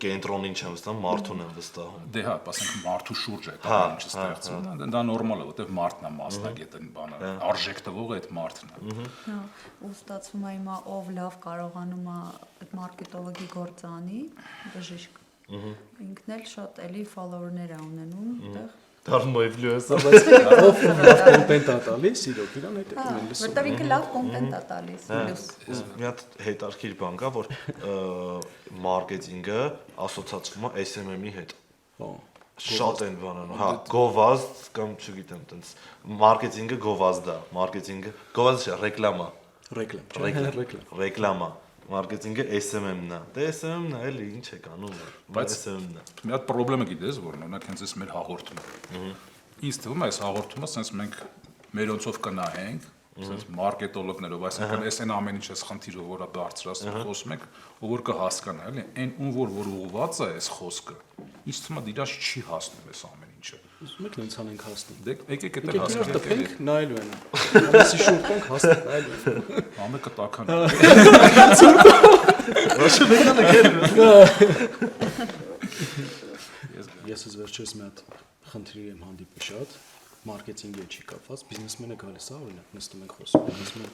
կենտրոնին չեմ վստահում, մարդուն եմ վստահում։ Դե հա, ասենք մարդու շուրջ է դա ինչ ստեղծվում։ Դա նորմալ է, որտեղ մարդն է մասնագետը բանը, արժեք տվողը այդ մարդն է։ Հա, ու ստացվում է հիմա ով լավ կարողանում է այդ մարքետոլոգի գործը անի, բժիշկ։ Ինքն էլ շատ էլի follower-ներ է ունենում, այդտեղ դառնում է ինֆլուենսեր։ Ով լավ կոնտենտ է տալիս, իրոք իրան հետ է լսում։ Որտեւ ինքը լավ կոնտենտ է տալիս, պլյուս։ Մի հատ հետարքիր բան կա, որ մարքեթինգը ասոցացվում է SMM-ի հետ։ Շատ են բանանում, հա, գովազդ կամ չգիտեմ, տենց մարքեթինգը գովազդ է, մարքեթինգը գովազդը չէ, ռեկլամա։ Ռեկլամա։ Մարքեթինգը SMM-ն է։ Դե SMM-ն է, էլի ինչ եք անում, բայց SMM-ն է։ Մի հատ խնդրեմը գիտես, որն օրինակ հենց այս մեր հաղորդումը։ Ինձ թվում է այս հաղորդումը sense մենք մերոնցով կնայենք, sense մարքետոլոգներով, այսինքն այս այն ամեն ինչը խնդիրը, որը բարձրացնում խոսում ենք, ով որ կհասկանա, էլի, այն ում որ ուղղված է այս խոսքը, ինձ թվում է դիրաշ չի հասնում այս ամեն ինչը։ Ուզում եք նենց անենք հասնում։ Դե եկեք այդտեղ հասկանանք։ Տպենք նայելու են։ Ամեսի շուրջ ենք հասնում նայելու են։ Ամեկը տաքան։ Ոչ մեկանը գերն։ Ես ես վերջերս մի հատ խնդրի եմ հանդիպի շատ, մարքեթինգի հետ չի կապված, բիզնեսմենը գալիս է, օրինակ նստում ենք խոսում, ասում են,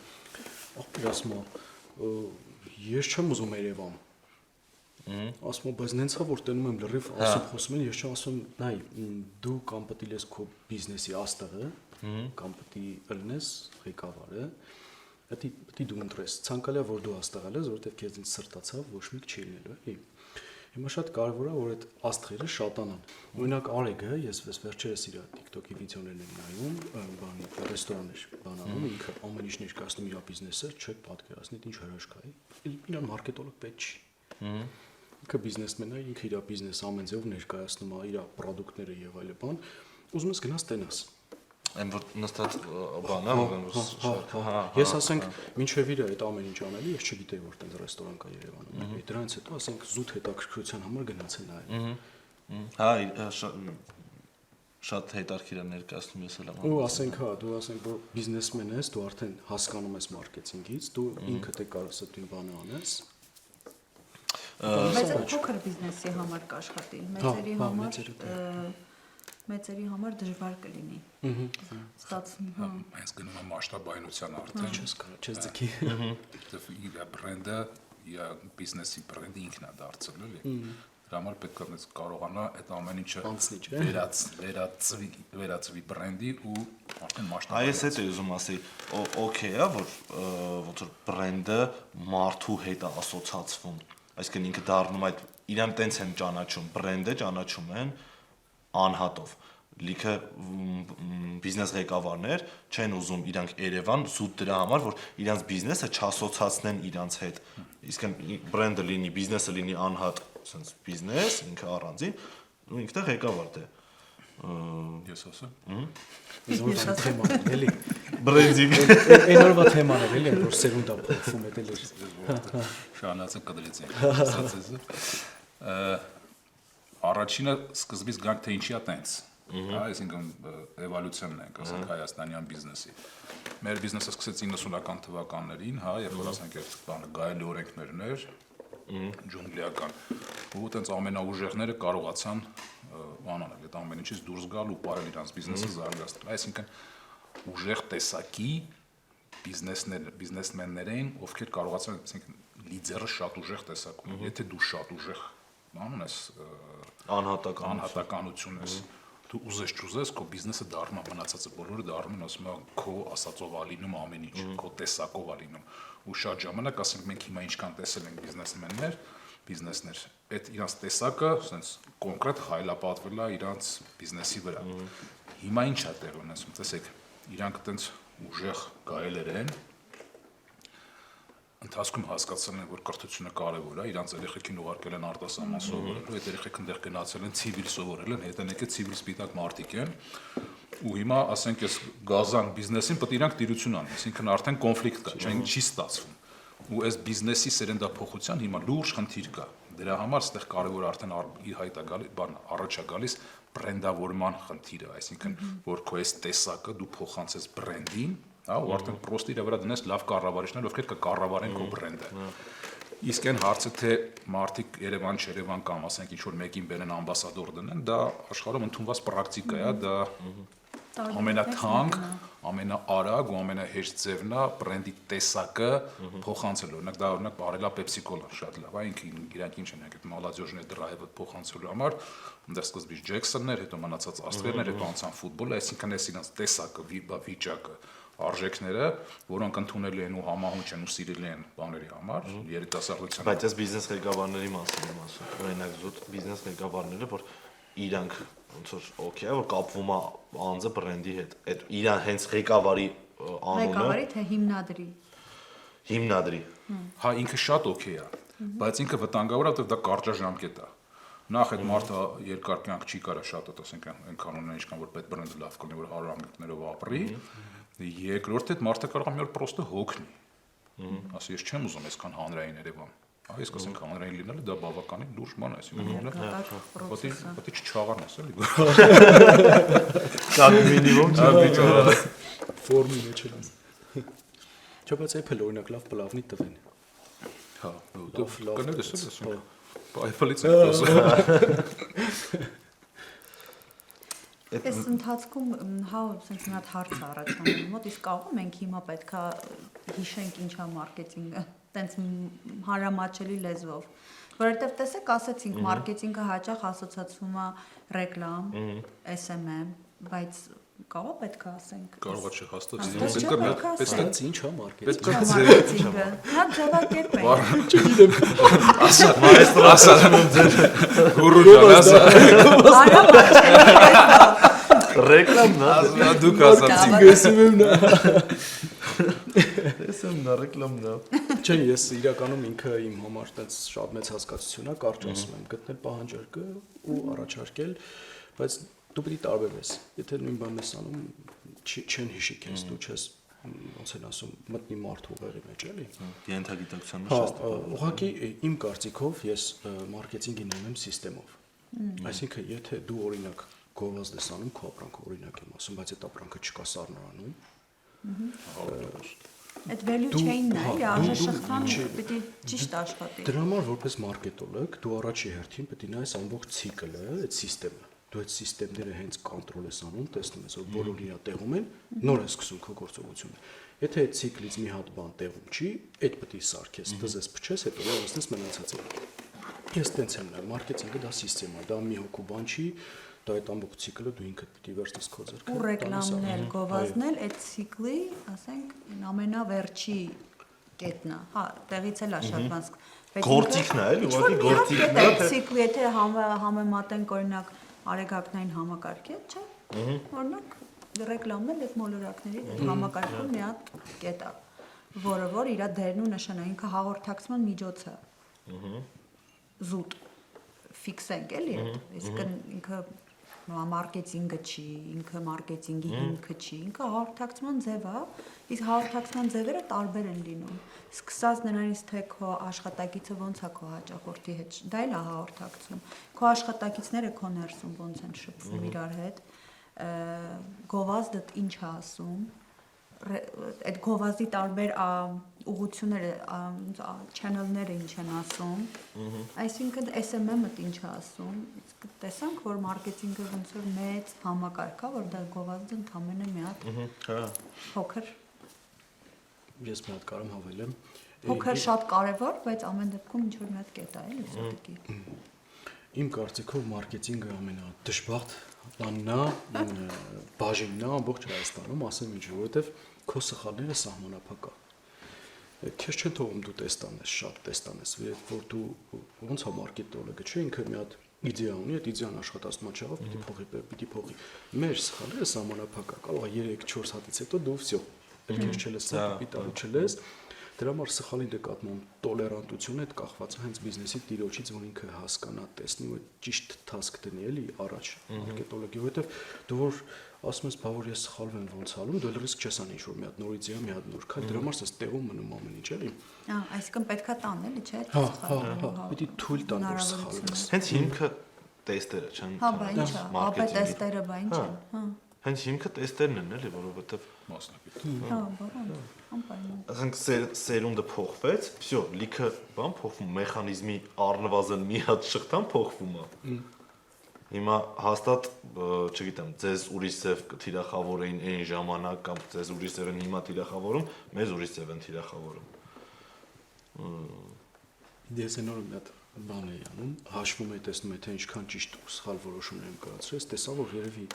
ախպեր ասում է, ես չեմ ուզում Երևան։ Ասում եմ, բայց նենցա որ տենում եմ լրիվ ասում խոսում են, ես չեմ ասում, նայ, դու կամ պետք է քո բիզնեսի աստղը, կամ պետք է ելնես ղեկավարը, պետք է դու ընտրես, ցանկալի է որ դու աստղալ ես, որովհետև քեզ ինձ սրտացավ ոչ մի չի լինելու, էլի։ Հիմա շատ կարևոր է որ այդ աստղերը շատանան։ Օրինակ Արեգը, ես վերջերս իր TikTok-ի վիդեոներն եմ նայում, բան ռեստորաններ բանանում, ինքը ամեն ինչ ներկայացնում իր բիզնեսը, չեք պատկերացնի, ինչ հրաշք է։ Իրան մարքետոլոգ պետք չի։ Ինքը բիզնեսմեն է, ինքը իր բիզնեսը ամեն ձևով ներկայացնում է, իր ապրանքները եւ այլ բան, ուզում ես գնաս տենաս։ Այն որ նստած բանա, Ես ասենք, մինչև իր այդ ամեն ինչ անելի, ես չգիտեի որ տենց ռեստորան կա Երևանում։ Դրանից հետո ասենք զուտ հետաքրքրության համար գնացել նայել։ Հա, շատ հետարքիր է ներկայացնում ես հələ։ Ու ասենք, հա, դու ասենք որ բիզնեսմեն ես, դու արդեն հասկանում ես մարքեթինգից, դու ինքդ է կարաս այդ բանը անես։ Բայց այդ փոքր բիզնեսի համար կաշխատի, մեծերի համար դժվար կլինի։ Ստացվում, հա։ Այս գնում է մասշտաբայնության արդեն չես ձգի։ Իր բրենդը, իր բիզնեսի բրենդը ինքն է դարձել, էլի։ Դրա համար պետք է կարողանա այդ ամեն ինչը վերածվի բրենդի ու արդեն մասշտաբայնի։ Այս հետ է ուզում ասի, օքեյ է, որ ոնց որ բրենդը մարդու հետ է ասոցացվում։ Այսինքն ինքը դառնում այդ իրան տենց են ճանաչում, բրենդը ճանաչում են անհատով։ Լիքը բիզնես ղեկավարներ չեն ուզում իրանք Երևան զուտ դրա համար, որ իրանց բիզնեսը չասոցացնեն իրանց հետ։ Իսկ բրենդը լինի, բիզնեսը լինի անհատ, ասենց բիզնես, ինքը առանձին, ու ինքն է ղեկավար դե։ Ես ասեմ։ Զորը թեման է, էլի։ Բրենդինգ։ Այն օրվա թեման է, էլի, որ սերունդա փոխվում է դել։ Շանացը կդրեցին։ Ասածը։ Առաջինը սկզբից գանք թե ինչի է տենց։ Հա, այսինքն էվոլյուցիան ենք, ասենք հայաստանյան բիզնեսի։ Մեր բիզնեսը սկսեց 90-ական թվականներին, հա, երբ որ ասենք այդ բանը գայելի օրենքներն էր, ջունգլիական, ու տենց ամենաուժեղները կարողացան անանել այդ ամեն ինչից դուրս գալ ու ապարել իրանց բիզնեսը զարգացնել։ Այսինքն ուժեղ տեսակի բիզնեսմեններ էին, ովքեր կարողացան, այսինքն լիդերը շատ ուժեղ տեսակում։ Եթե դու շատ ուժեղ բան ունես, անհատականություն ես, դու ուզես չուզես, քո բիզնեսը դառնում է մնացածը բոլորը դառնում են, ասում են, քո ասածով է լինում ամեն ինչ, քո տեսակով է լինում։ Ու շատ ժամանակ, ասենք, մենք հիմա ինչքան տեսել ենք բիզնեսներ, այդ իրանց տեսակը, ասենց կոնկրետ հայլապատվել է իրանց բիզնեսի վրա։ Հիմա ինչ է տեղ ունեցում, տեսեք, իրանք այտենց ուժեղ գայելեր են, ընթացքում հասկացել են, որ կրթությունը կարևոր է, իրանց երեխեքին ուղարկել են արտասահման սովորելու, այդ երեխեքն դեռ գնացել են ցիվիլ սովորել են, հետանեկը ցիվիլ սպիտակ մարդիկ են, ու հիմա ասենք այս գազան բիզնեսին պետք է իրանք տիրություն անեն, այսինքն արդեն կոնֆլիկտ կա, չի ստացվում։ Ու այս բիզնեսի սերնդափոխության հիմա լուրջ խնդիր կա։ Դրա համար այստեղ կարևոր արդեն իր հայտ է գալիս, բան առաջ է գալիս բրենդավորման խնդիրը, այսինքն որ քո այս տեսակը դու փոխանցես բրենդին, հա, ու արդեն պրոստի իր վրա դնես լավ կառավարիչներ, ովքեր կկառավարեն քո բրենդը։ Իսկ այն հարցը թե մարդիկ Երևան կամ ասենք ինչ որ մեկին բերեն ամբասադոր դնեն, դա աշխարհում ընդունված պրակտիկա է, դա ամենաթանկ, ամենաարագ ու ամենահեշտ ձևն է բրենդի տեսակը փոխանցել։ Օրինակ դա օրինակ բարելա Pepsi Cola շատ լավ է, իրանք ինչ են եկել մալադյոժներ դրայվը փոխանցելու համար, դա սկզբից Ջեքսոններ, հետո մնացած աստղերներ, հետո անցան ֆուտբոլ, այսինքն էս իրանց տեսակը, վիճակը, արժեքները, որոնք ընդունելի են ու համահունչ են ու սիրելի են բաների համար, երիտասարդության։ Բայց այս բիզնես ղեկավարների մասին եմ ասում։ Օրինակ զուտ բիզնես ղեկավարները, որ իրանք ոնց որ օքեյ, որ կապվում է անձը բրենդի հետ։ Այդ իրան հենց ղեկավարի անունը, Ղեկավարի թե հիմնադրի։ Հա, ինքը շատ օքեյ է, բայց ինքը վտանգավոր է, որովհետև դա կարճաժամկետ է։ Նախ այդ մարդը երկար կյանք չի կարա շատ, ասենք այնքան ունեն, ինչքան որ պետ բրենդը լավ կլինի, որ 100 ամյակներով ապրի։ Երկրորդ այդ մարդը կարող է մի օր պրոստը հոգնի։ Ասի, ես չեմ ուզում այսքան հանրային Երևան։ Այս կասենք հանրային լինելը դա բավականին լուրջ բան է, այսինքն պետք է չչաղանես, էլի։ Շատ մինիմում չհավիճ։ Ֆորմի մեջ է։ Չոբաց Apple օրինակ լավ պլավնի տվեն։ Հա, դու կներես ես։ Այփլից է խոսքը։ Այս ընթացքում հա ասենք մի հատ հարց առաջանում մոտ իսկ կարող մենք հիմա պետքա հիշենք ինչա մարքեթինգը տենց հարամաչելի լեզվով որովհետև տեսեք ասացինք մարքեթինգը հաճախ ասոցացվում է ռեկլամ SMM բայց կարող պետքա ասենք Կարող է չհաստատ Պետք է ինչ է մարքեթինգ։ պետք է մարքեթինգը հա ձևակերպ է ասա գուրուջան ասա Ռեկլամն է։ դուք ասացիք Գեսում եմ նա։ Տեսեմ նա ռեկլամն է։ Չէ, ես իրականում ինքը իմ համար տենց շատ մեծ հասկացություն է, կարճ ասում եմ, գտնել պահանջարկը ու առաջարկել, բայց դու պետք է տարբերվես։ Եթե նույն բանն ես անում, չեն հիշի քեզ, դու չես ոնց են ասում, մտնի մարդ ուղեղի մեջ, էլի։ Ենթագիտակցության Հա, մեջ ուղղակի իմ կարծիքով ես մարքեթինգին նայում եմ սիստեմով։ Այսինքն, եթե դու օրինակ գովազդ ես անում, քո ապրանքը օրինակ եմ ասում, բայց այդ ապրանքը չկա սառնարանում, այդ value chain-ն է, էլի արժեշղթան պետք է ճիշտ աշխատի։ Դրա համար որպես մարքետոլոգ դու առաջի հերթին պետք է նայես ամբողջ ցիկլը, այդ սիստեմը։ Դու այդ սիստեմները հենց կոնտրոլ ես անում, տեսնում ես, որ բոլորը իր տեղում են, նոր ես սկսում քո գործողությունը։ Եթե այդ ցիկլից մի հատ բան տեղում չի, այդ պետք է սարքես, դզես փչես, հետո լավացնես մնացածը։ Ես տենց եմ նայում, մարքեթինգը դա սիստեմա, դա մի հոգու բան չի, դա այդ ամբողջ ցիկլը դու ինքդ պետք է վերցնես քո ձեռքը։ Ու ռեկլամնել, գովազդնել այդ ցիկլի, ասենք, ամենավերջի կետն է։ Հա, տեղից էլ է շատ բան։ Գործիքն է, էլի, ուղղակի գործիքն է։ Ցիկլի, եթե համեմատենք օրինակ արեգակնային համակարգի, չէ՞։ Օրինակ ռեկլամնել այդ մոլորակների համակարգում մի հատ կետ է, որը որ իր դերն ու նշանը ինքը հաղորդակցման միջոց է։ Զուտ ֆիքսենք էլի այդ, այսինքն ինքը մարքեթինգը չի, ինքը մարքեթինգի հիմքը չի, ինքը հաղորդակցման ձև է, իսկ հաղորդակցման ձևերը տարբեր են լինում։ Սկսած նրանից թե քո աշխատակիցը ոնց է քո հաճախորդի հետ, դա էլ է հաղորդակցում։ Քո աշխատակիցները քո ներսում ոնց են շփվում իրար հետ, գովազդդ ինչ է ասում, այդ գովազդի տարբեր ուղղությունները, channel-ները ինչ են ասում, այսինքն SMM-ը ինչ է ասում, իսկ տեսանք, որ մարքեթինգը ոնց որ մեծ համակարգ է, որ դա գովազդը ընդամենը մի հատ փոքր Ես մի հատ կարամ հավելեմ։ Փոքր շատ կարևոր, բայց ամեն դեպքում ինչ որ մի հատ կետ է, էլի սուտիկի։ Իմ կարծիքով մարքեթինգը ամենադժբախտ բանն է, բաժինն է ամբողջ Հայաստանում, ասեմ ինչ, որովհետև քո սխալները սահմանափակ է։ Քեզ չեն թողում դու տեստանես, շատ տեստանես, որ դու ոնց է մարքետոլոգը, չէ, ինքը մի հատ իդեա ունի, այդ իդեան աշխատացման չաղով պիտի փոխի։ Մեր սխալները սահմանափակ է, կարող է 3-4 հատից հետո դու վсё, քեզ չլսա, պիտի չլես։ Դրա համար սխալի նկատմամբ տոլերանտությունը այդ կախված է հենց բիզնեսի տիրոջից, որ ինքը հասկանա, տեսնի ու ճիշտ task դնի էլի առաջ մարքետոլոգի, որովհետև դու որ ասում ես, բա որ ես սխալվեմ ոնց ալում, դու էլ ռիսկ չես անի ինչ-որ մի հատ նորից իա, մի հատ նոր քայլ, դրա համար ես տեղում մնում ամեն ինչ էլի։ Հա, այսինքն պետքա տան էլի, չէ՞, Հա, պիտի թույլ տան որ սխալվես։ Հենց հիմքը տեստերը չեն։ Հա, բա ինչ է, ապա տեստերը բա ինչ են, հա։ Հենց հիմքը տեստերն են, էլի, որովհետև մասնակից։ Հա, բառան, անպայման։ ասենք սերունդը փոխվեց, վсё, լիքը բան փոխվում, մեխանիզմի առնվազն մի հատ շղթան փոխվում է։ Հիմա հաստատ, չգիտեմ, ձեզ ուրիշ ձև կթիրախավորեին այն ժամանակ կամ ձեզ ուրիշ ձև են հիմա թիրախավորում, մեզ ուրիշ ձև են թիրախավորում։ Ես նոր մի հատ բան էի անում, հաշվում էի տեսնում եմ թե ինչքան ճիշտ ու սխալ որոշումներ եմ կայացրել, տեսա որ երևի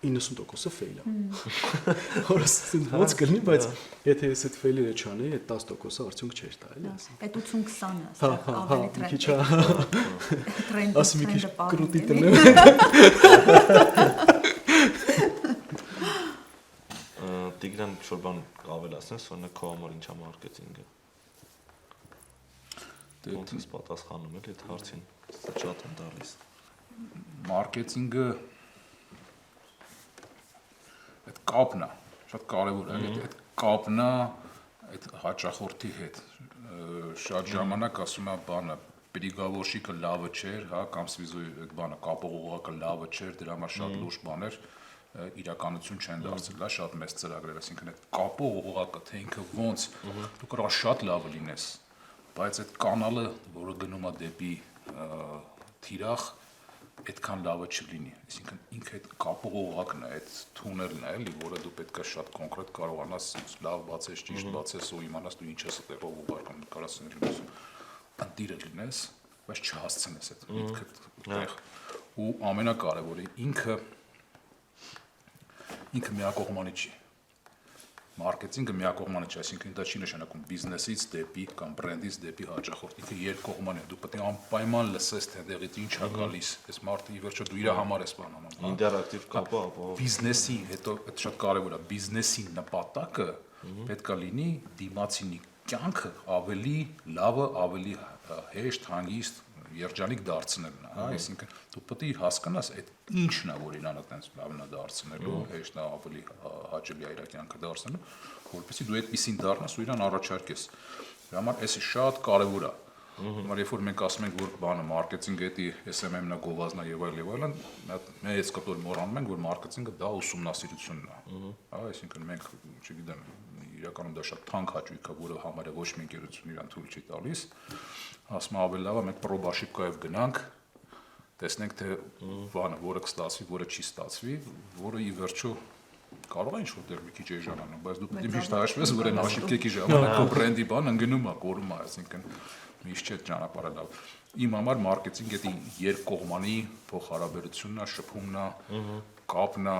90%-ը ֆեյլ է։ Որս ոնց կլինի, բայց եթե ես այդ ֆեյլերը չանեի, այդ 10%-ը արդյունք չէր տա, էլի։ Այդ 80-20-ը ավելի տրենդ։ Քիչ Տրենդը ասի մի քիչ կրուտի տնեմ։ Տիգրան ինչ-որ բան կավել ասես, օրինակ քո համար ինչա մարքեթինգը։ Ոնց ես պատասխանում էլ այդ հարցին, շատ եմ տալիս։ Մարքեթինգը այդ կապն է, շատ կարևոր է, այդ կապն է այդ հաճախորդի հետ։ Շատ ժամանակ ասում եմ բանը, պերիգավորշիկը լավը չէր, հա, կամ սվիզոյի այդ բանը կապողողակը լավը չէր, դրա համար շատ լուրջ բաներ իրականություն չեն դարձել, հա, շատ մեծ ծրագրեր, այսինքն այդ կապողողակը, թե ինքը ոնց դու կարող ես շատ լավը լինես, բայց այդ կանալը, որը գնում է դեպի թիրախ, այդքան լավը չլինի, այսինքն ինքը այդ կապողողակն է, այդ թունելն է, էլի, որը դու պետք է շատ կոնկրետ կարողանաս լավ բացես, ճիշտ բացես ու իմանաս դու ինչ ես այդտեղով ուղարկում, կարաս լինես ընտիրը լինես, բայց չհասցնես այդ միտքդ տեղ։ Ու ամենակարևորը ինքը միակողմանի չի։ Մարքեթինգը միակողմանի չի, այսինքն դա չի նշանակում բիզնեսից դեպի կամ բրենդից դեպի հաճախորդ, ինքը երկկողմանի է, դու պետք է անպայման լսես թե դեղից ինչ է գալիս, այս մարդը ի վերջո դու իր համար ես բան անում, հա։ Ինտերակտիվ կապը ապահով։ Բիզնեսի հետո այդ շատ կարևոր է, բիզնեսի նպատակը պետք է լինի դիմացինի կյանքը ավելի լավը, ավելի հեշտ, հանգիստ, երջանիկ դարձնելն է, հա, այսինքն դու պետք է հասկանաս այդ ինչն է, որ իրան այդպես լավն է դարձնելու, հեշտ է ավելի հաճելի է իր կյանքը դարձնելու, որպեսզի դու այդպեսին դառնաս ու իրան առաջարկես։ Դրա համար էսի շատ կարևոր է։ Հիմա երբ որ մենք ասում ենք, որ բանը մարքեթինգը էդի SMM-ն է, գովազդն է եւ այլն, մեծ կտոր մոռանում ենք, որ մարքեթինգը դա ուսումնասիրությունն է։ Հա, այսինքն մենք, չգիտեմ, իրականում դա շատ թանկ հաճույք է, որը համարը ոչ մի ընկերություն իրան թույլ չի տալիս։ Ասում եմ ավելի լավ է մենք պրոբաշիպկայով գնանք, տեսնենք թե բանը, որը կստացվի, որը չի ստացվի, որը ի վերջո կարող է ինչ-որ դեռ մի քիչ էժանանալ, բայց դու պետք է միշտ հաշվես, որ այն աշիպկեքի ժամանակ քո բրենդի բանը ընկնում է, կորում է, այսինքն միշտ չէ ճանապարհը լավ։ Իմ համար մարքեթինգը դա երկկողմանի փոխհարաբերությունն է, շփումն է, կապն է,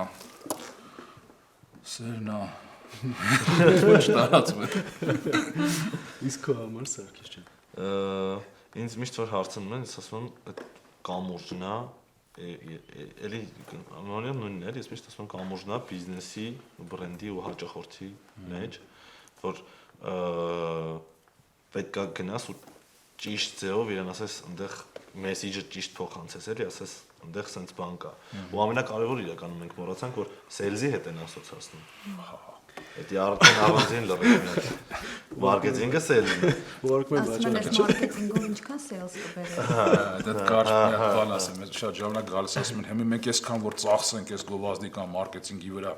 սերն է, ոչ տարածվում է։ Իսկ քո համար Սարգիս ջան։ Ինձ միշտ որ հարցնում են, ես ասում եմ այդ կամուրջն է, էլի անոնիմ նույնն է, ես միշտ ասում եմ կամուրջն է բիզնեսի, բրենդի ու հաճախորդի մեջ, որ պետք է գնաս ու ճիշտ ձևով իրեն ասես այնտեղ մեսեջը ճիշտ փոխանցես, էլի ասես այնտեղ sense բան կա։ Ու ամենակարևորը իրականում մենք մոռացանք, որ sales-ի հետ են ասոցացնում։ Դա արդեն առանձին լրիվ է։ Մարքեթինգը sales-ն է։ Ուղարկում եմ Ասում վաճառքը։ ես մարքեթինգով ինչքան sales կբերես։ Դա կարճ բան ասեմ, ես շատ ժամանակ գալիս ասում են, հիմա մենք այսքան որ ծախսենք այս գովազդի կամ մարքեթինգի վրա։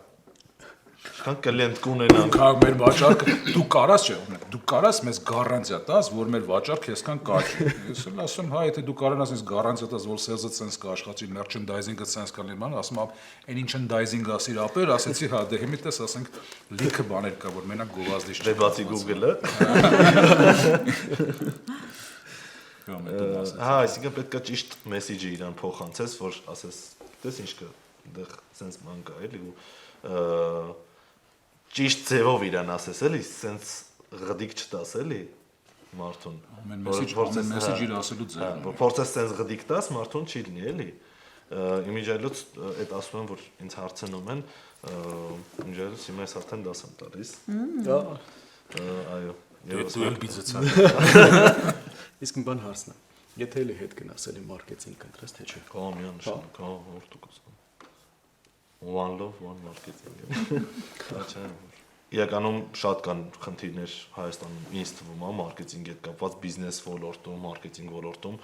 Քան կլիենտ կունենան։ Քա մեր վաճառքը դու կարաս չէ, դու կարաս մեզ գարանտիա տաս, որ մեր վաճառքը այսքան կաճի։ Ես էլ ասում, հա, եթե դու կարողանաս ինձ գարանտիա տաս, որ sales-ը sense կաշխատի, merchandising-ը sense կլինի, ման, ասում եմ, այն ինչ endising ասիր ապեր, ասեցի, հա, դե հիմա տես ասենք լիքը բաներ կա, որ մենակ գովազդի Դե բացի Google-ը։ Հա, այսինքն պետք է ճիշտ մեսեջը իրան փոխանցես, որ ասես, դες ինչ կա, այնտեղ sense բան կա, էլի ու ճիշտ ձևով իրան ասես, էլի, sense ղդիկ չտաս, էլի մարդուն։ Ամեն մեսեջ իր ասելու ձևն է։ Որ փորձես sense ղդիկ տաս, մարդուն չի լինի, էլի։ Իմիջայլոց այդ ասում են, որ ինձ հարցնում են, իմիջայլոց հիմա ես արդեն դաս եմ տալիս։ Այո։ Դու էլ բիզնեսա։ Իսկ մի բան հարցն է։ Եթե էլի հետ գնաս էլի մարքեթինգ կընտրես թե չէ։ Կա միանշան, կա որտուկս։ One love, one marketing։ Իրականում շատ կան խնդիրներ Հայաստանում, ինձ թվում է մարքեթինգի հետ կապված բիզնես ոլորտում, մարքեթինգ ոլորտում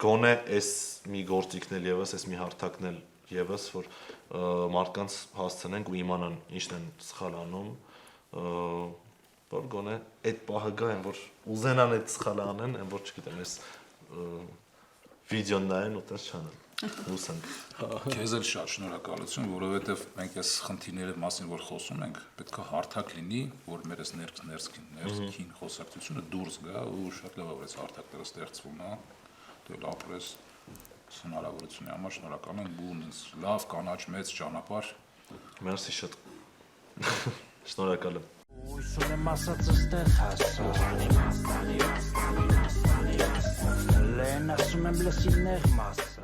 գոնե էս մի գործիքն էլ եւս, էս մի հարթակն էլ եւս, որ մարդկանց հասցնենք ու իմանան ինչն են սխալ անում, որ գոնե այդ պահը գա են, որ ուզենան այդ սխալը անեն, այն որ չգիտեմ, էս վիդեոն նայեն ու տես չանեն։ Հուսանք։ Քեզ էլ շատ շնորհակալություն, որովհետև մենք այս խնդիրների մասին որ խոսում ենք, պետք է հարթակ լինի, որ մեր այս ներքին խոսակցությունը դուրս գա ու շատ լավ է այս հարթակները ստեղծվում, հա։ Դու էլ ապրես հնարավորությունի համար շնորհակալ եմ ու ինձ լավ կանաչ մեծ ճանապարհ։ Մերսի շատ։ Շնորհակալ եմ։ Ույս ունեմ ասած ստեղ հասա Լեն ասում եմ լսի նեղ մաս